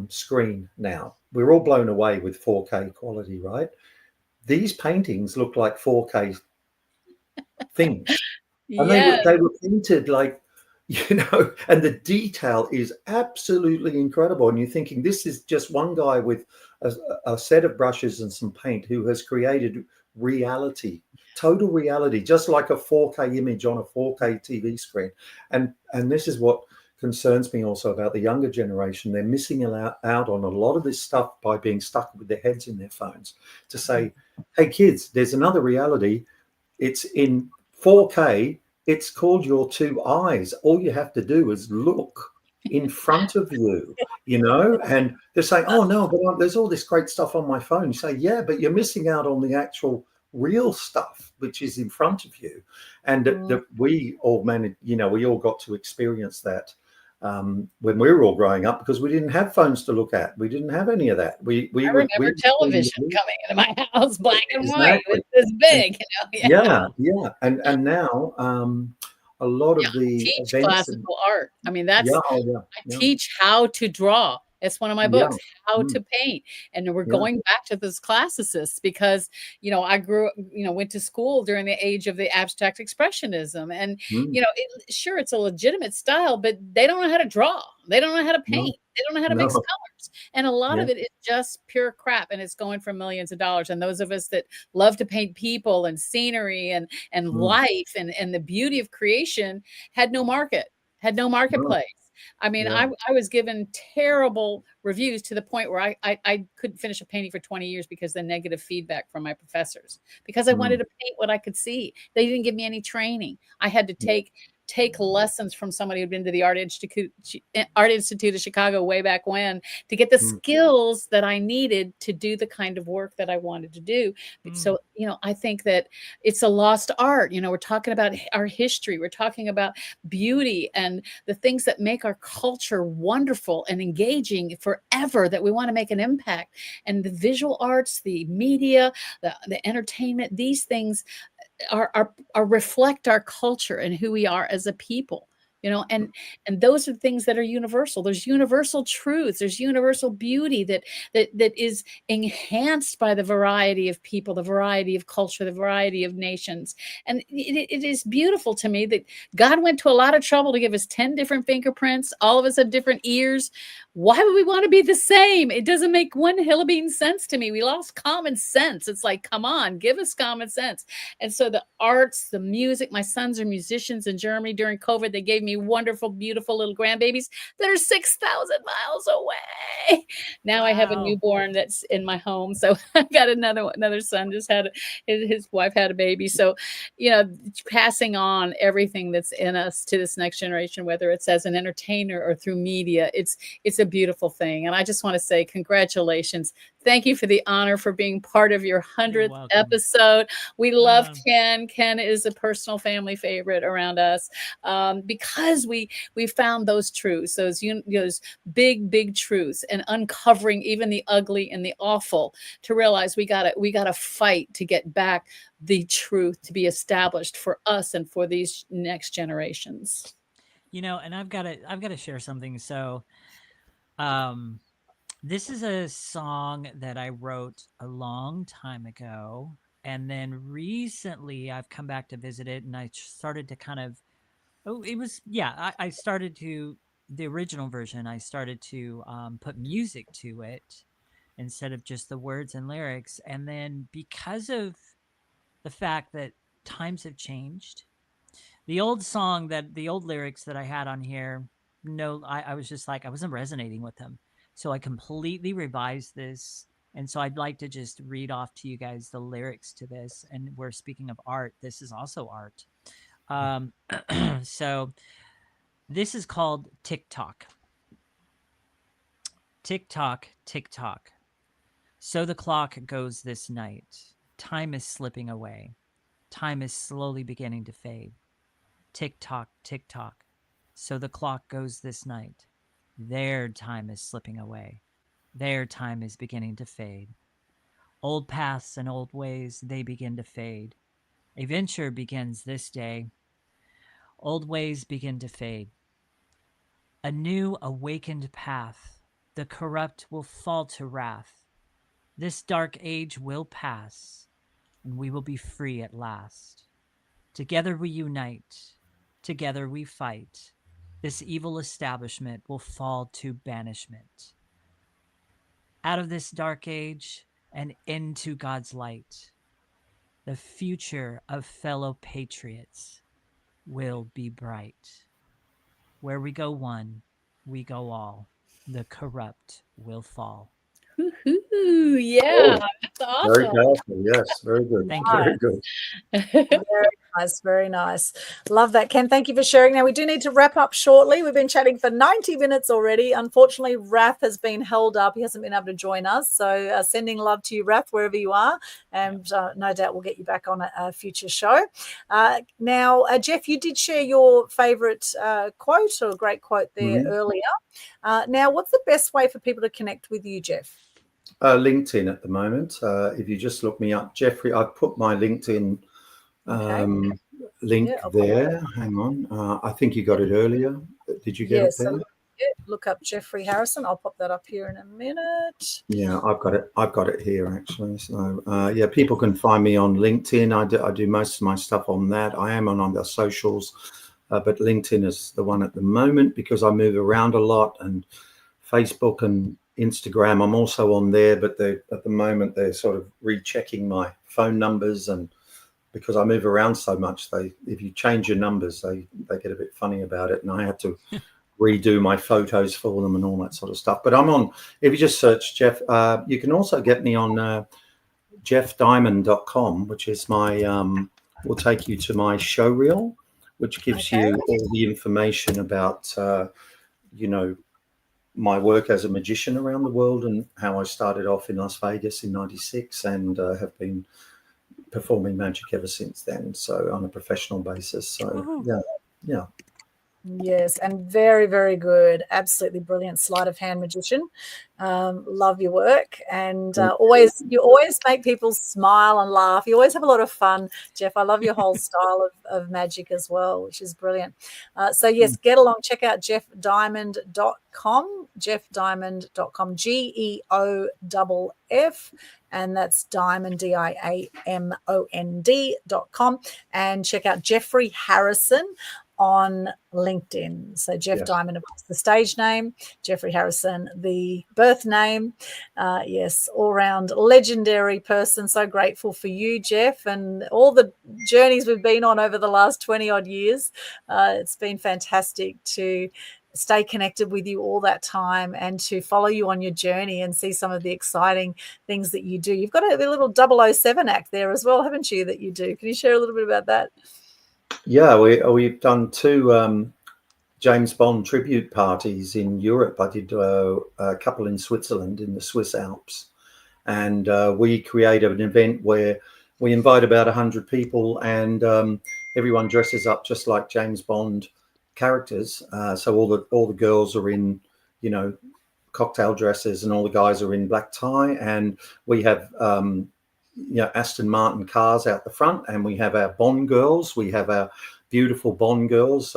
screen now, we're all blown away with 4K quality, right? These paintings look like 4K things, and they were painted like, you know, and the detail is absolutely incredible. And you're thinking, this is just one guy with a set of brushes and some paint who has created reality, total reality, just like a 4K image on a 4K TV screen. And this is what concerns me also about the younger generation. They're missing out on a lot of this stuff by being stuck with their heads in their phones, to say, hey kids, there's another reality. It's in 4K. It's called your 2 eyes. All you have to do is look in front of you, you know. And they're saying, oh no, but there's all this great stuff on my phone. You say, yeah, but you're missing out on the actual real stuff which is in front of you. And that we all managed, you know, we all got to experience that when we were all growing up, because we didn't have phones to look at. We didn't have any of that. I remember television coming into my house, black and white, with this big, you know. Yeah. And now a lot of the teach events classical art. I mean, that's I teach how to draw. It's one of my books, How to Paint. And we're going back to those classicists because, you know, I went to school during the age of the abstract expressionism. And, you know, sure, it's a legitimate style, but they don't know how to draw. They don't know how to paint. They don't know how to mix colors. And a lot of it is just pure crap. And it's going for millions of dollars. And those of us that love to paint people and scenery and life and the beauty of creation had no market, had no marketplace. I mean, I was given terrible reviews to the point where I couldn't finish a painting for 20 years because of the negative feedback from my professors, because I wanted to paint what I could see. They didn't give me any training. I had to take lessons from somebody who'd been to the Art Institute of Chicago way back when to get the skills that I needed to do the kind of work that I wanted to do. So, you know, I think that it's a lost art. You know, we're talking about our history. We're talking about beauty and the things that make our culture wonderful and engaging forever, that we want to make an impact. And the visual arts, the media, the entertainment, these things are reflect our culture and who we are as a people, you know, and those are things that are universal. There's universal truths. There's universal beauty that is enhanced by the variety of people, the variety of culture, the variety of nations. And it is beautiful to me that God went to a lot of trouble to give us 10 different fingerprints. All of us have different ears. Why would we want to be the same? It doesn't make one hill of bean sense to me. We lost common sense. It's like, come on, give us common sense. And so the arts, the music, my sons are musicians in Germany. During COVID, they gave me wonderful, beautiful little grandbabies that are 6,000 miles away. Now I have a newborn that's in my home. So I got another son, just had his wife had a baby. So, you know, passing on everything that's in us to this next generation, whether it's as an entertainer or through media, it's a beautiful thing. And I just want to say congratulations. Thank you for the honor for being part of your 100th episode. We love Ken. Ken is a personal family favorite around us because we found those truths, those big truths, and uncovering even the ugly and the awful to realize we gotta fight to get back the truth to be established for us and for these next generations. And I've got to share something. So, this is a song that I wrote a long time ago, and then recently I've come back to visit it, and I started to kind of, I started to, the original version, I started to put music to it instead of just the words and lyrics. And then because of the fact that times have changed, the old lyrics that I had on here, I was just like, I wasn't resonating with them. So I completely revised this. And so I'd like to just read off to you guys the lyrics to this. And we're speaking of art. This is also art. So this is called TikTok. Tick-tock, tick-tock. So the clock goes this night. Time is slipping away. Time is slowly beginning to fade. Tick-tock, tick-tock. So the clock goes this night. Their time is slipping away. Their time is beginning to fade. Old paths and old ways, they begin to fade. A venture begins this day. Old ways begin to fade. A new awakened path. The corrupt will fall to wrath. This dark age will pass, and we will be free at last. Together we unite. Together we fight. This evil establishment will fall to banishment. Out of this dark age and into God's light, the future of fellow patriots will be bright. Where we go one, we go all. The corrupt will fall. Ooh, yeah, that's awesome. Very powerful. Yes, very good. Thank you. Very good. Very nice, very nice. Love that, Ken. Thank you for sharing. Now, we do need to wrap up shortly. We've been chatting for 90 minutes already. Unfortunately, Rath has been held up. He hasn't been able to join us. So sending love to you, Rath, wherever you are. And no doubt we'll get you back on a future show. Now, Geoff, you did share your favourite quote or a great quote there earlier. Now, what's the best way for people to connect with you, Geoff? LinkedIn at the moment. If you just look me up, Jeffrey, I've put my LinkedIn link there. Hang on. I think you got it earlier. Did you get it there? Look up Jeffrey Harrison. I'll pop that up here in a minute. Yeah, I've got it here actually. So yeah, people can find me on LinkedIn. I do most of my stuff on that. I am on the socials, but LinkedIn is the one at the moment because I move around a lot, and Facebook and Instagram, I'm also on there, but at the moment they're sort of rechecking my phone numbers, and because I move around so much, if you change your numbers, they get a bit funny about it, and I had to redo my photos for them and all that sort of stuff. But I'm on. If you just search Geoff, you can also get me on geoffdiamond.com, which is my will take you to my show reel, which gives you all the information about my work as a magician around the world and how I started off in Las Vegas in '96 and have been performing magic ever since then. So on a professional basis. So yeah. Yes, and very, very good. Absolutely brilliant sleight of hand magician. Love your work, and you always make people smile and laugh. You always have a lot of fun, Geoff. I love your whole style of magic as well, which is brilliant. So yes, get along. Check out geoffdiamond.com, geoffdiamond.com, GEOFF. And that's Diamond, DIAMOND.com. And check out Jeffrey Harrison on LinkedIn. So Geoff Diamond, of course, the stage name, Jeffrey Harrison, the birth name. Yes, all-round legendary person. So grateful for you, Geoff, and all the journeys we've been on over the last 20-odd years. It's been fantastic to stay connected with you all that time and to follow you on your journey and see some of the exciting things that you do. You've got a little 007 act there as well, haven't you, that you do? Can you share a little bit about that? Yeah, we've done 2 James Bond tribute parties in Europe. I did a couple in Switzerland in the Swiss Alps, and we created an event where we invite about 100 people, and everyone dresses up just like James Bond characters. So all the girls are in, cocktail dresses, and all the guys are in black tie, and we have Aston Martin cars out the front, and we have our Bond girls. We have our beautiful Bond girls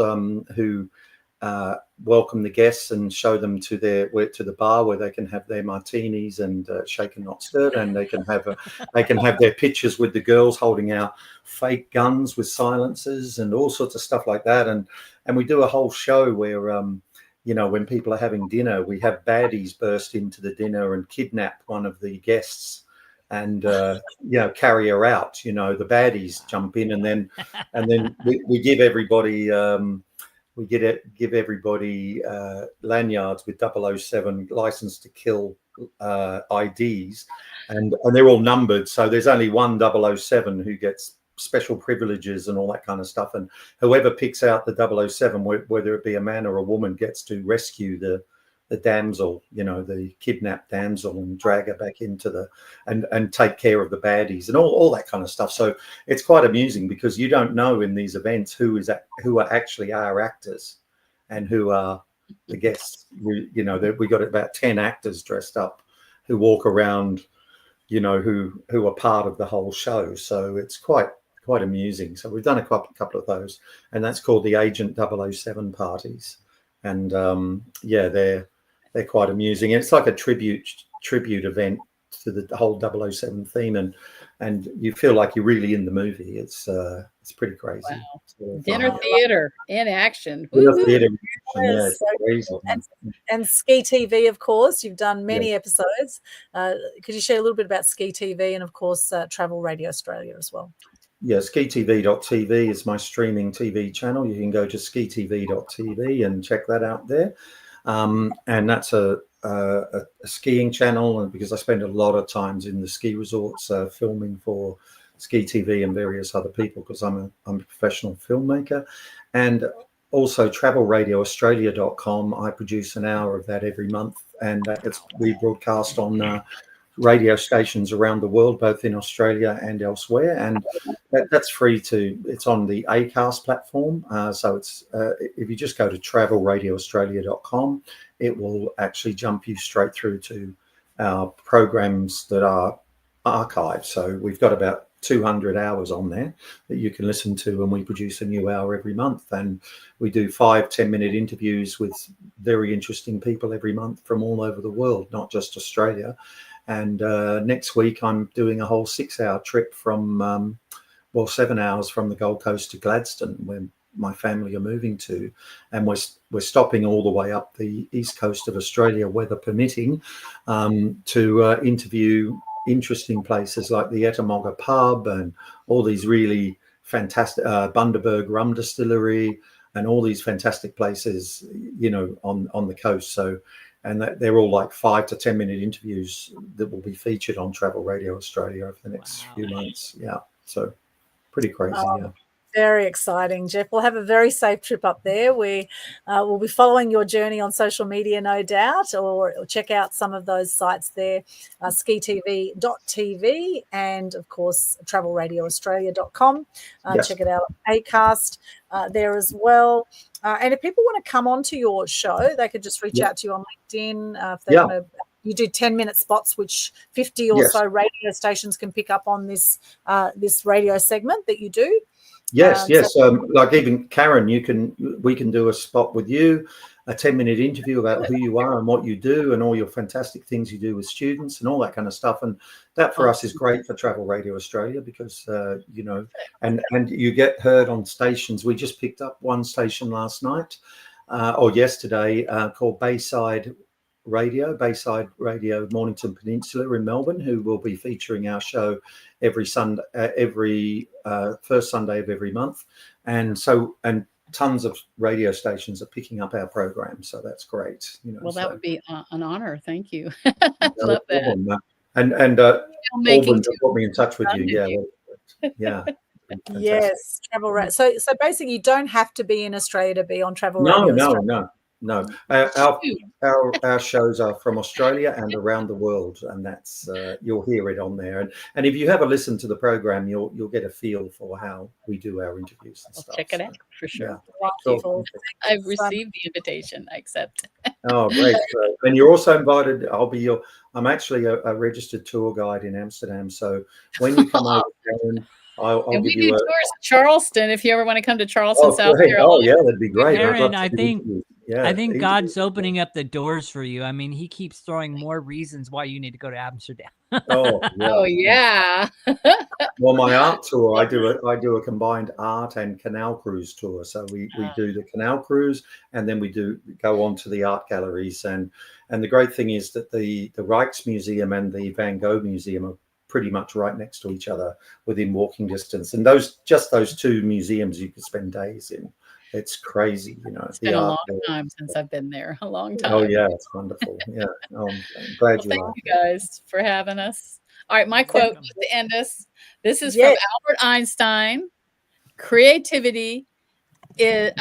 who welcome the guests and show them to the bar where they can have their martinis and shaken not stirred, and they can have their pictures with the girls holding our fake guns with silencers and all sorts of stuff like that. And we do a whole show where when people are having dinner, we have baddies burst into the dinner and kidnap one of the guests and carry her out. The baddies jump in, and then we give everybody give everybody lanyards with 007 license to kill IDs, and they're all numbered, so there's only one 007 who gets special privileges and all that kind of stuff, and whoever picks out the 007, whether it be a man or a woman, gets to rescue the damsel, the kidnapped damsel, and drag her back into and take care of the baddies and all that kind of stuff. So it's quite amusing, because you don't know in these events who are actually our actors and who are the guests. We got about 10 actors dressed up who walk around, who are part of the whole show. So it's quite amusing. So we've done a couple of those, and that's called the Agent 007 parties. And they're quite amusing. It's like a tribute event to the whole 007 theme, and you feel like you're really in the movie. It's pretty crazy. Wow. Really Dinner fun. theater in action. Dinner theater. Yes. And Ski TV, of course. You've done many episodes. Could you share a little bit about Ski TV and, of course, Travel Radio Australia as well? Yeah, skitv.tv is my streaming TV channel. You can go to skitv.tv and check that out there. And that's a skiing channel, and because I spend a lot of times in the ski resorts filming for Ski TV and various other people, because I'm a professional filmmaker. And also travelradioaustralia.com, I produce an hour of that every month, and we broadcast on radio stations around the world, both in Australia and elsewhere, and that's free it's on the Acast platform. So it's if you just go to travelradioaustralia.com, it will actually jump you straight through to our programs that are archived. So we've got about 200 hours on there that you can listen to, and we produce a new hour every month, and we do 5-10-minute interviews with very interesting people every month from all over the world, not just Australia. And next week I'm doing a whole 6-hour trip from 7 hours from the Gold Coast to Gladstone, where my family are moving to, and we're stopping all the way up the east coast of Australia, weather permitting, to interview interesting places like the Ettamogga pub and all these really fantastic Bundaberg rum distillery and all these fantastic places, on the coast. So, and they're all like 5 to 10 minute interviews that will be featured on Travel Radio Australia over the next few months. Yeah, so pretty crazy. Yeah. Very exciting, Geoff. We'll have a very safe trip up there. We will be following your journey on social media, no doubt, or check out some of those sites there, skitv.tv, and, of course, travelradioaustralia.com. Check it out, Acast there as well. And if people want to come onto your show, they could just reach out to you on LinkedIn. If they want to, you do 10-minute spots, which 50 or so radio stations can pick up on this radio segment that you do. Yes. Like even Karen, we can do a spot with you, a 10-minute interview about who you are and what you do and all your fantastic things you do with students and all that kind of stuff. And that for us is great for Travel Radio Australia, because and you get heard on stations. We just picked up one station last night or yesterday called Bayside Radio, Mornington Peninsula in Melbourne, who will be featuring our show every Sunday, every first Sunday of every month, and tons of radio stations are picking up our program, so that's great. That would be an honor. Thank you. Love that. And Aldwyn put me in touch with you. Yeah. Fantastic. Yes, Travel Radio. So basically, you don't have to be in Australia to be on Travel Radio Australia. No, our shows are from Australia and around the world, and that's you'll hear it on there. And if you have a listen to the program, you'll get a feel for how we do our interviews and stuff. Check it out for sure. Yeah. Wonderful. I've received the invitation. I accept. Oh, great! And you're also invited. I'm actually a registered tour guide in Amsterdam. So when you come over, Karen, I'll And give we you do a tours of Charleston if you ever want to come to Charleston, South great. Carolina. Oh, yeah, that'd be great. Karen, I think easily. God's opening up the doors for you. I mean, he keeps throwing more reasons why you need to go to Amsterdam. Oh, yeah. Oh yeah. Well, my art tour, I do a combined art and canal cruise tour. So we do the canal cruise, and then we go on to the art galleries. And the great thing is that the Rijksmuseum and the Van Gogh Museum are pretty much right next to each other within walking distance. And those two museums you could spend days in. It's crazy, It's been a long time since I've been there. A long time. Oh yeah, it's wonderful. Yeah. I'm glad you thank like you guys for having us. All right, my quote to end us. This is from Albert Einstein. Creativity is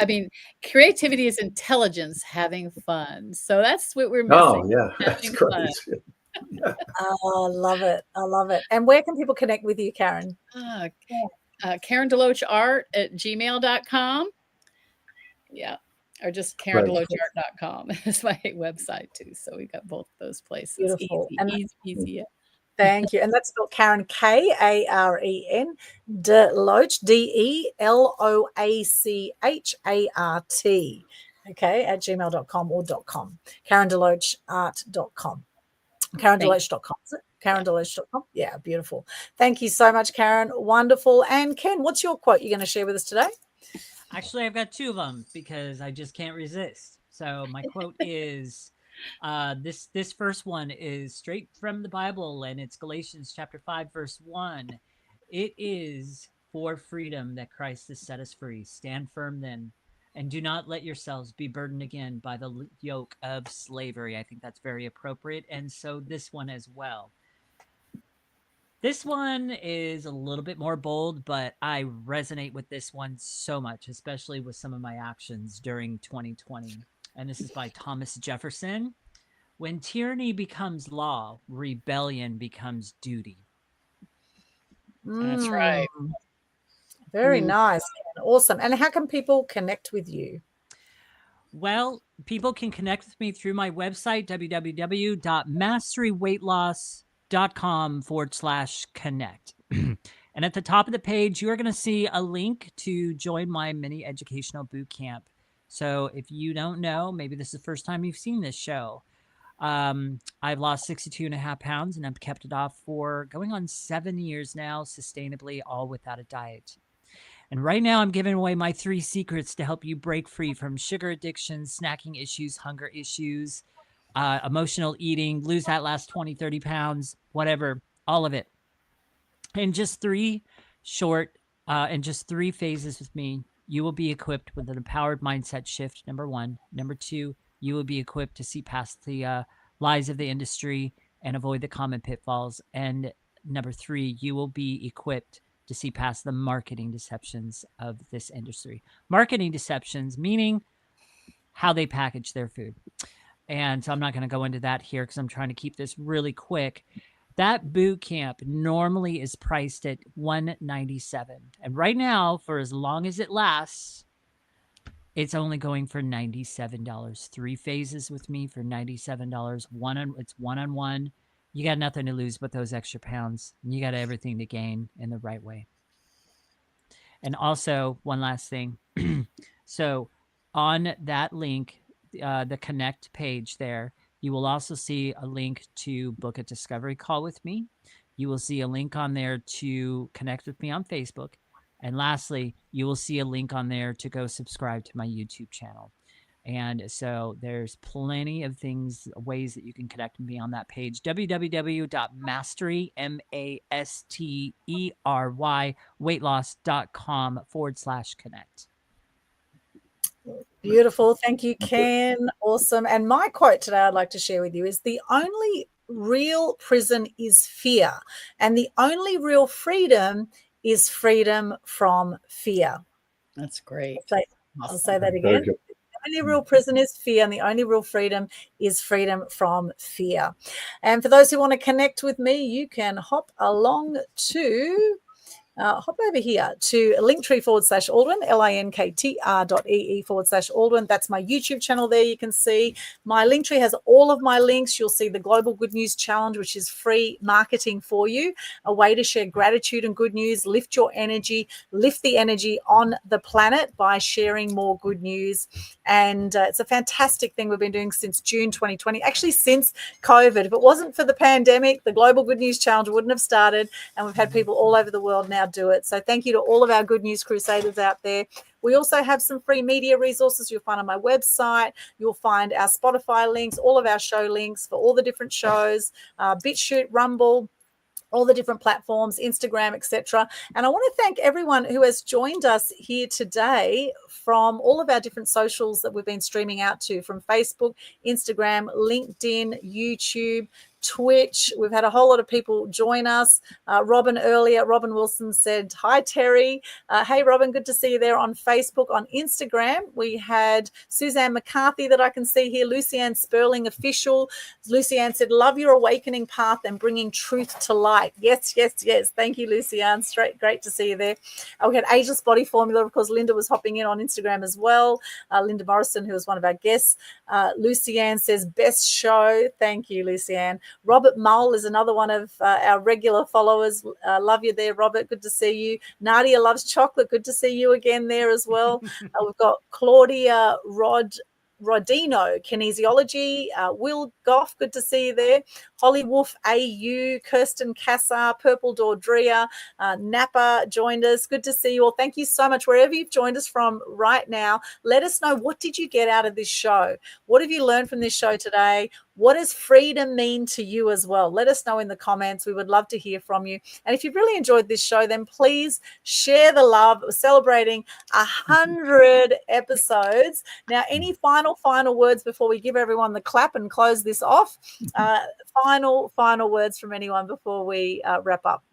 intelligence having fun. So that's what we're missing. Oh yeah, that's great. Oh, I love it. I love it. And where can people connect with you, Karen? Karen DeLoach Art at gmail.com. Yeah. Or just KarenDeLoachArt.com is my website too. So we got both those places. Beautiful. Easy. Yeah. Thank you. And that's spelled Karen, Karen, DeLoach, DeLoachart. Okay, at gmail.com or .com. KarenDeLoachArt.com. KarenDeLoach.com. Is it? KarenDeLoach.com. Yeah, beautiful. Thank you so much, Karen. Wonderful. And Ken, what's your quote you're going to share with us today? Actually, I've got two of them because I just can't resist. So my quote is, this first one is straight from the Bible, and it's Galatians chapter 5, verse 1. It is for freedom that Christ has set us free. Stand firm then, and do not let yourselves be burdened again by the yoke of slavery. I think that's very appropriate, and so this one as well. This one is a little bit more bold, but I resonate with this one so much, especially with some of my actions during 2020. And this is by Thomas Jefferson. When tyranny becomes law, rebellion becomes duty. That's right. Very nice. Awesome. And how can people connect with you? Well, people can connect with me through my website, www.masteryweightloss.com/connect. And at the top of the page, you're going to see a link to join my mini educational boot camp. So if you don't know, maybe this is the first time you've seen this show. I've lost 62.5 pounds, and I've kept it off for going on 7 years now, sustainably, all without a diet. And right now I'm giving away my 3 secrets to help you break free from sugar addiction, snacking issues, hunger issues, emotional eating, lose that last 20, 30 pounds, whatever, all of it. In just 3 phases with me, you will be equipped with an empowered mindset shift, number 1. Number 2, you will be equipped to see past the lies of the industry and avoid the common pitfalls. And number 3, you will be equipped to see past the marketing deceptions of this industry. Marketing deceptions, meaning how they package their food. And so I'm not going to go into that here because I'm trying to keep this really quick. That boot camp normally is priced at $197. And right now, for as long as it lasts, it's only going for $97. 3 phases with me for $97. It's one-on-one. You got nothing to lose but those extra pounds. You got everything to gain in the right way. And also, one last thing. So on that link, the Connect page there, you will also see a link to book a discovery call with me. You will see a link on there to connect with me on Facebook. And lastly, you will see a link on there to go subscribe to my YouTube channel. And so there's plenty of ways that you can connect with me on that page. www.mastery, MASTERY, weightloss.com/connect. Beautiful. Thank you, Ken. Awesome. And my quote today I'd like to share with you is the only real prison is fear. And the only real freedom is freedom from fear. That's great. I'll say that again. The only real prison is fear, and the only real freedom is freedom from fear. And for those who want to connect with me, you can hop along to hop over here to linktree/Aldwyn, linktr.ee/Aldwyn. That's my YouTube channel there. You can see my Linktree has all of my links. You'll see the Global Good News Challenge, which is free marketing for you, a way to share gratitude and good news, lift your energy, lift the energy on the planet by sharing more good news. And it's a fantastic thing we've been doing since June 2020, actually since COVID. If it wasn't for the pandemic, the Global Good News Challenge wouldn't have started, and we've had people all over the world now do it. So thank you to all of our Good News Crusaders out there. We also have some free media resources you'll find on my website. You'll find our Spotify links, all of our show links for all the different shows, BitChute, Rumble, all the different platforms, Instagram, etc. And I want to thank everyone who has joined us here today from all of our different socials that we've been streaming out to, from Facebook, Instagram, LinkedIn, YouTube, Twitch. We've had a whole lot of people join us. Robin Wilson said, hi, Terry. Hey, Robin, good to see you there on Facebook. On Instagram, we had Suzanne McCarthy that I can see here, Lucianne Sperling Official. Lucianne said, love your awakening path and bringing truth to light. Yes, yes, yes. Thank you, Lucianne. Great to see you there. We had Ageless Body Formula. Of course, Linda was hopping in on Instagram as well. Linda Morrison, who was one of our guests. Lucianne says, best show. Thank you, Lucianne. Robert Mull is another one of our regular followers. Love you there, Robert. Good to see you. Nadia loves chocolate. Good to see you again there as well. We've got Claudia Rodino, Kinesiology, Will Goff, good to see you there. Holly Wolf AU, Kirsten Cassar, Purple Dordrea, Napa joined us. Good to see you all. Thank you so much. Wherever you've joined us from right now, let us know, what did you get out of this show? What have you learned from this show today? What does freedom mean to you as well? Let us know in the comments. We would love to hear from you. And if you've really enjoyed this show, then please share the love. We're celebrating 100 episodes. Now, any final words before we give everyone the clap and close this off? Final words from anyone before we wrap up?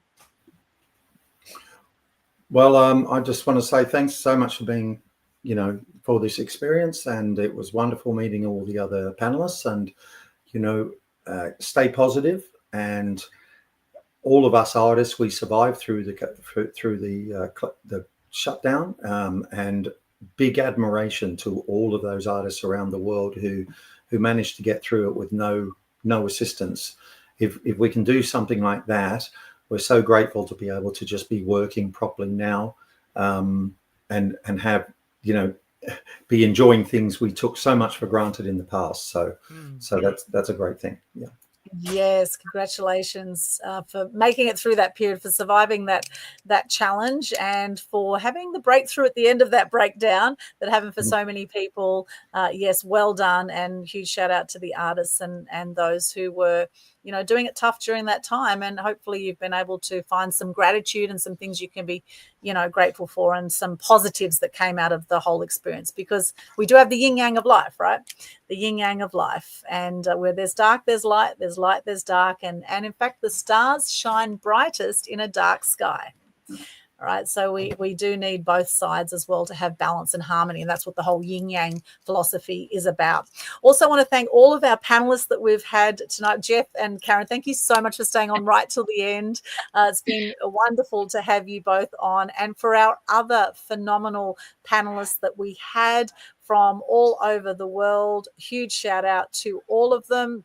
Well, I just want to say thanks so much for being, for this experience. And it was wonderful meeting all the other panelists, and, stay positive. And all of us artists, we survived through the shutdown, and big admiration to all of those artists around the world who managed to get through it with no assistance. If we can do something like that, we're so grateful to be able to just be working properly now, and have, be enjoying things we took so much for granted in the past. So that's a great thing. Yeah. Yes, congratulations for making it through that period, for surviving that challenge, and for having the breakthrough at the end of that breakdown that happened for so many people. Yes, well done, and huge shout out to the artists and those who were, doing it tough during that time. And hopefully you've been able to find some gratitude and some things you can be, grateful for, and some positives that came out of the whole experience, because we do have the yin yang of life, right? The yin yang of life. And where there's dark, there's light, there's dark. And in fact, the stars shine brightest in a dark sky. All right, so we do need both sides as well to have balance and harmony, and that's what the whole yin-yang philosophy is about. Also, I want to thank all of our panelists that we've had tonight. Geoff and Karen, thank you so much for staying on right till the end. It's been wonderful to have you both on. And for our other phenomenal panelists that we had from all over the world, huge shout out to all of them.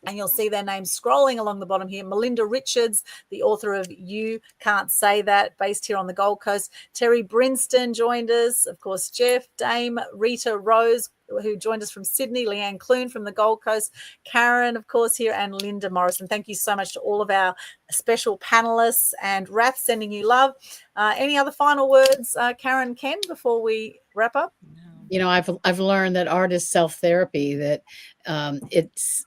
And you'll see their names scrolling along the bottom here. Melinda Richards, the author of You Can't Say That, based here on the Gold Coast. Terri Brinston joined us. Of course, Geoff, Dame, Rita Rose, who joined us from Sydney, Leanne Clune from the Gold Coast, Karen, of course, here, and Linda Morrison. Thank you so much to all of our special panelists, and Rath, sending you love. Any other final words, Karen, Ken, before we wrap up? I've learned that art is self-therapy, that it's,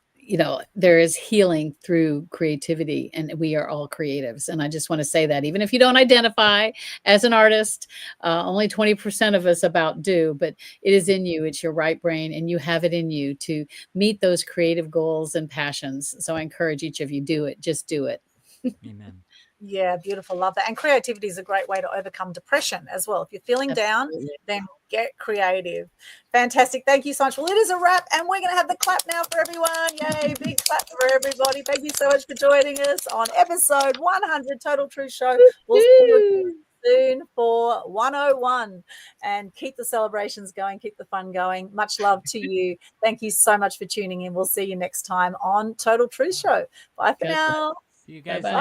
there is healing through creativity, and we are all creatives. And I just want to say that, even if you don't identify as an artist, only 20% of us about do, but it is in you. It's your right brain, and you have it in you to meet those creative goals and passions. So I encourage each of you, do it. Just do it. Amen. Yeah, beautiful. Love that. And creativity is a great way to overcome depression as well. If you're feeling down, then get creative. Fantastic. Thank you so much. Well, it is a wrap, and we're going to have the clap now for everyone. Yay, big clap for everybody. Thank you so much for joining us on episode 100 Total Truth Show. We'll see you soon for 101, and keep the celebrations going, keep the fun going. Much love to you. Thank you so much for tuning in. We'll see you next time on Total Truth Show. Bye for now. See you guys. Bye-bye.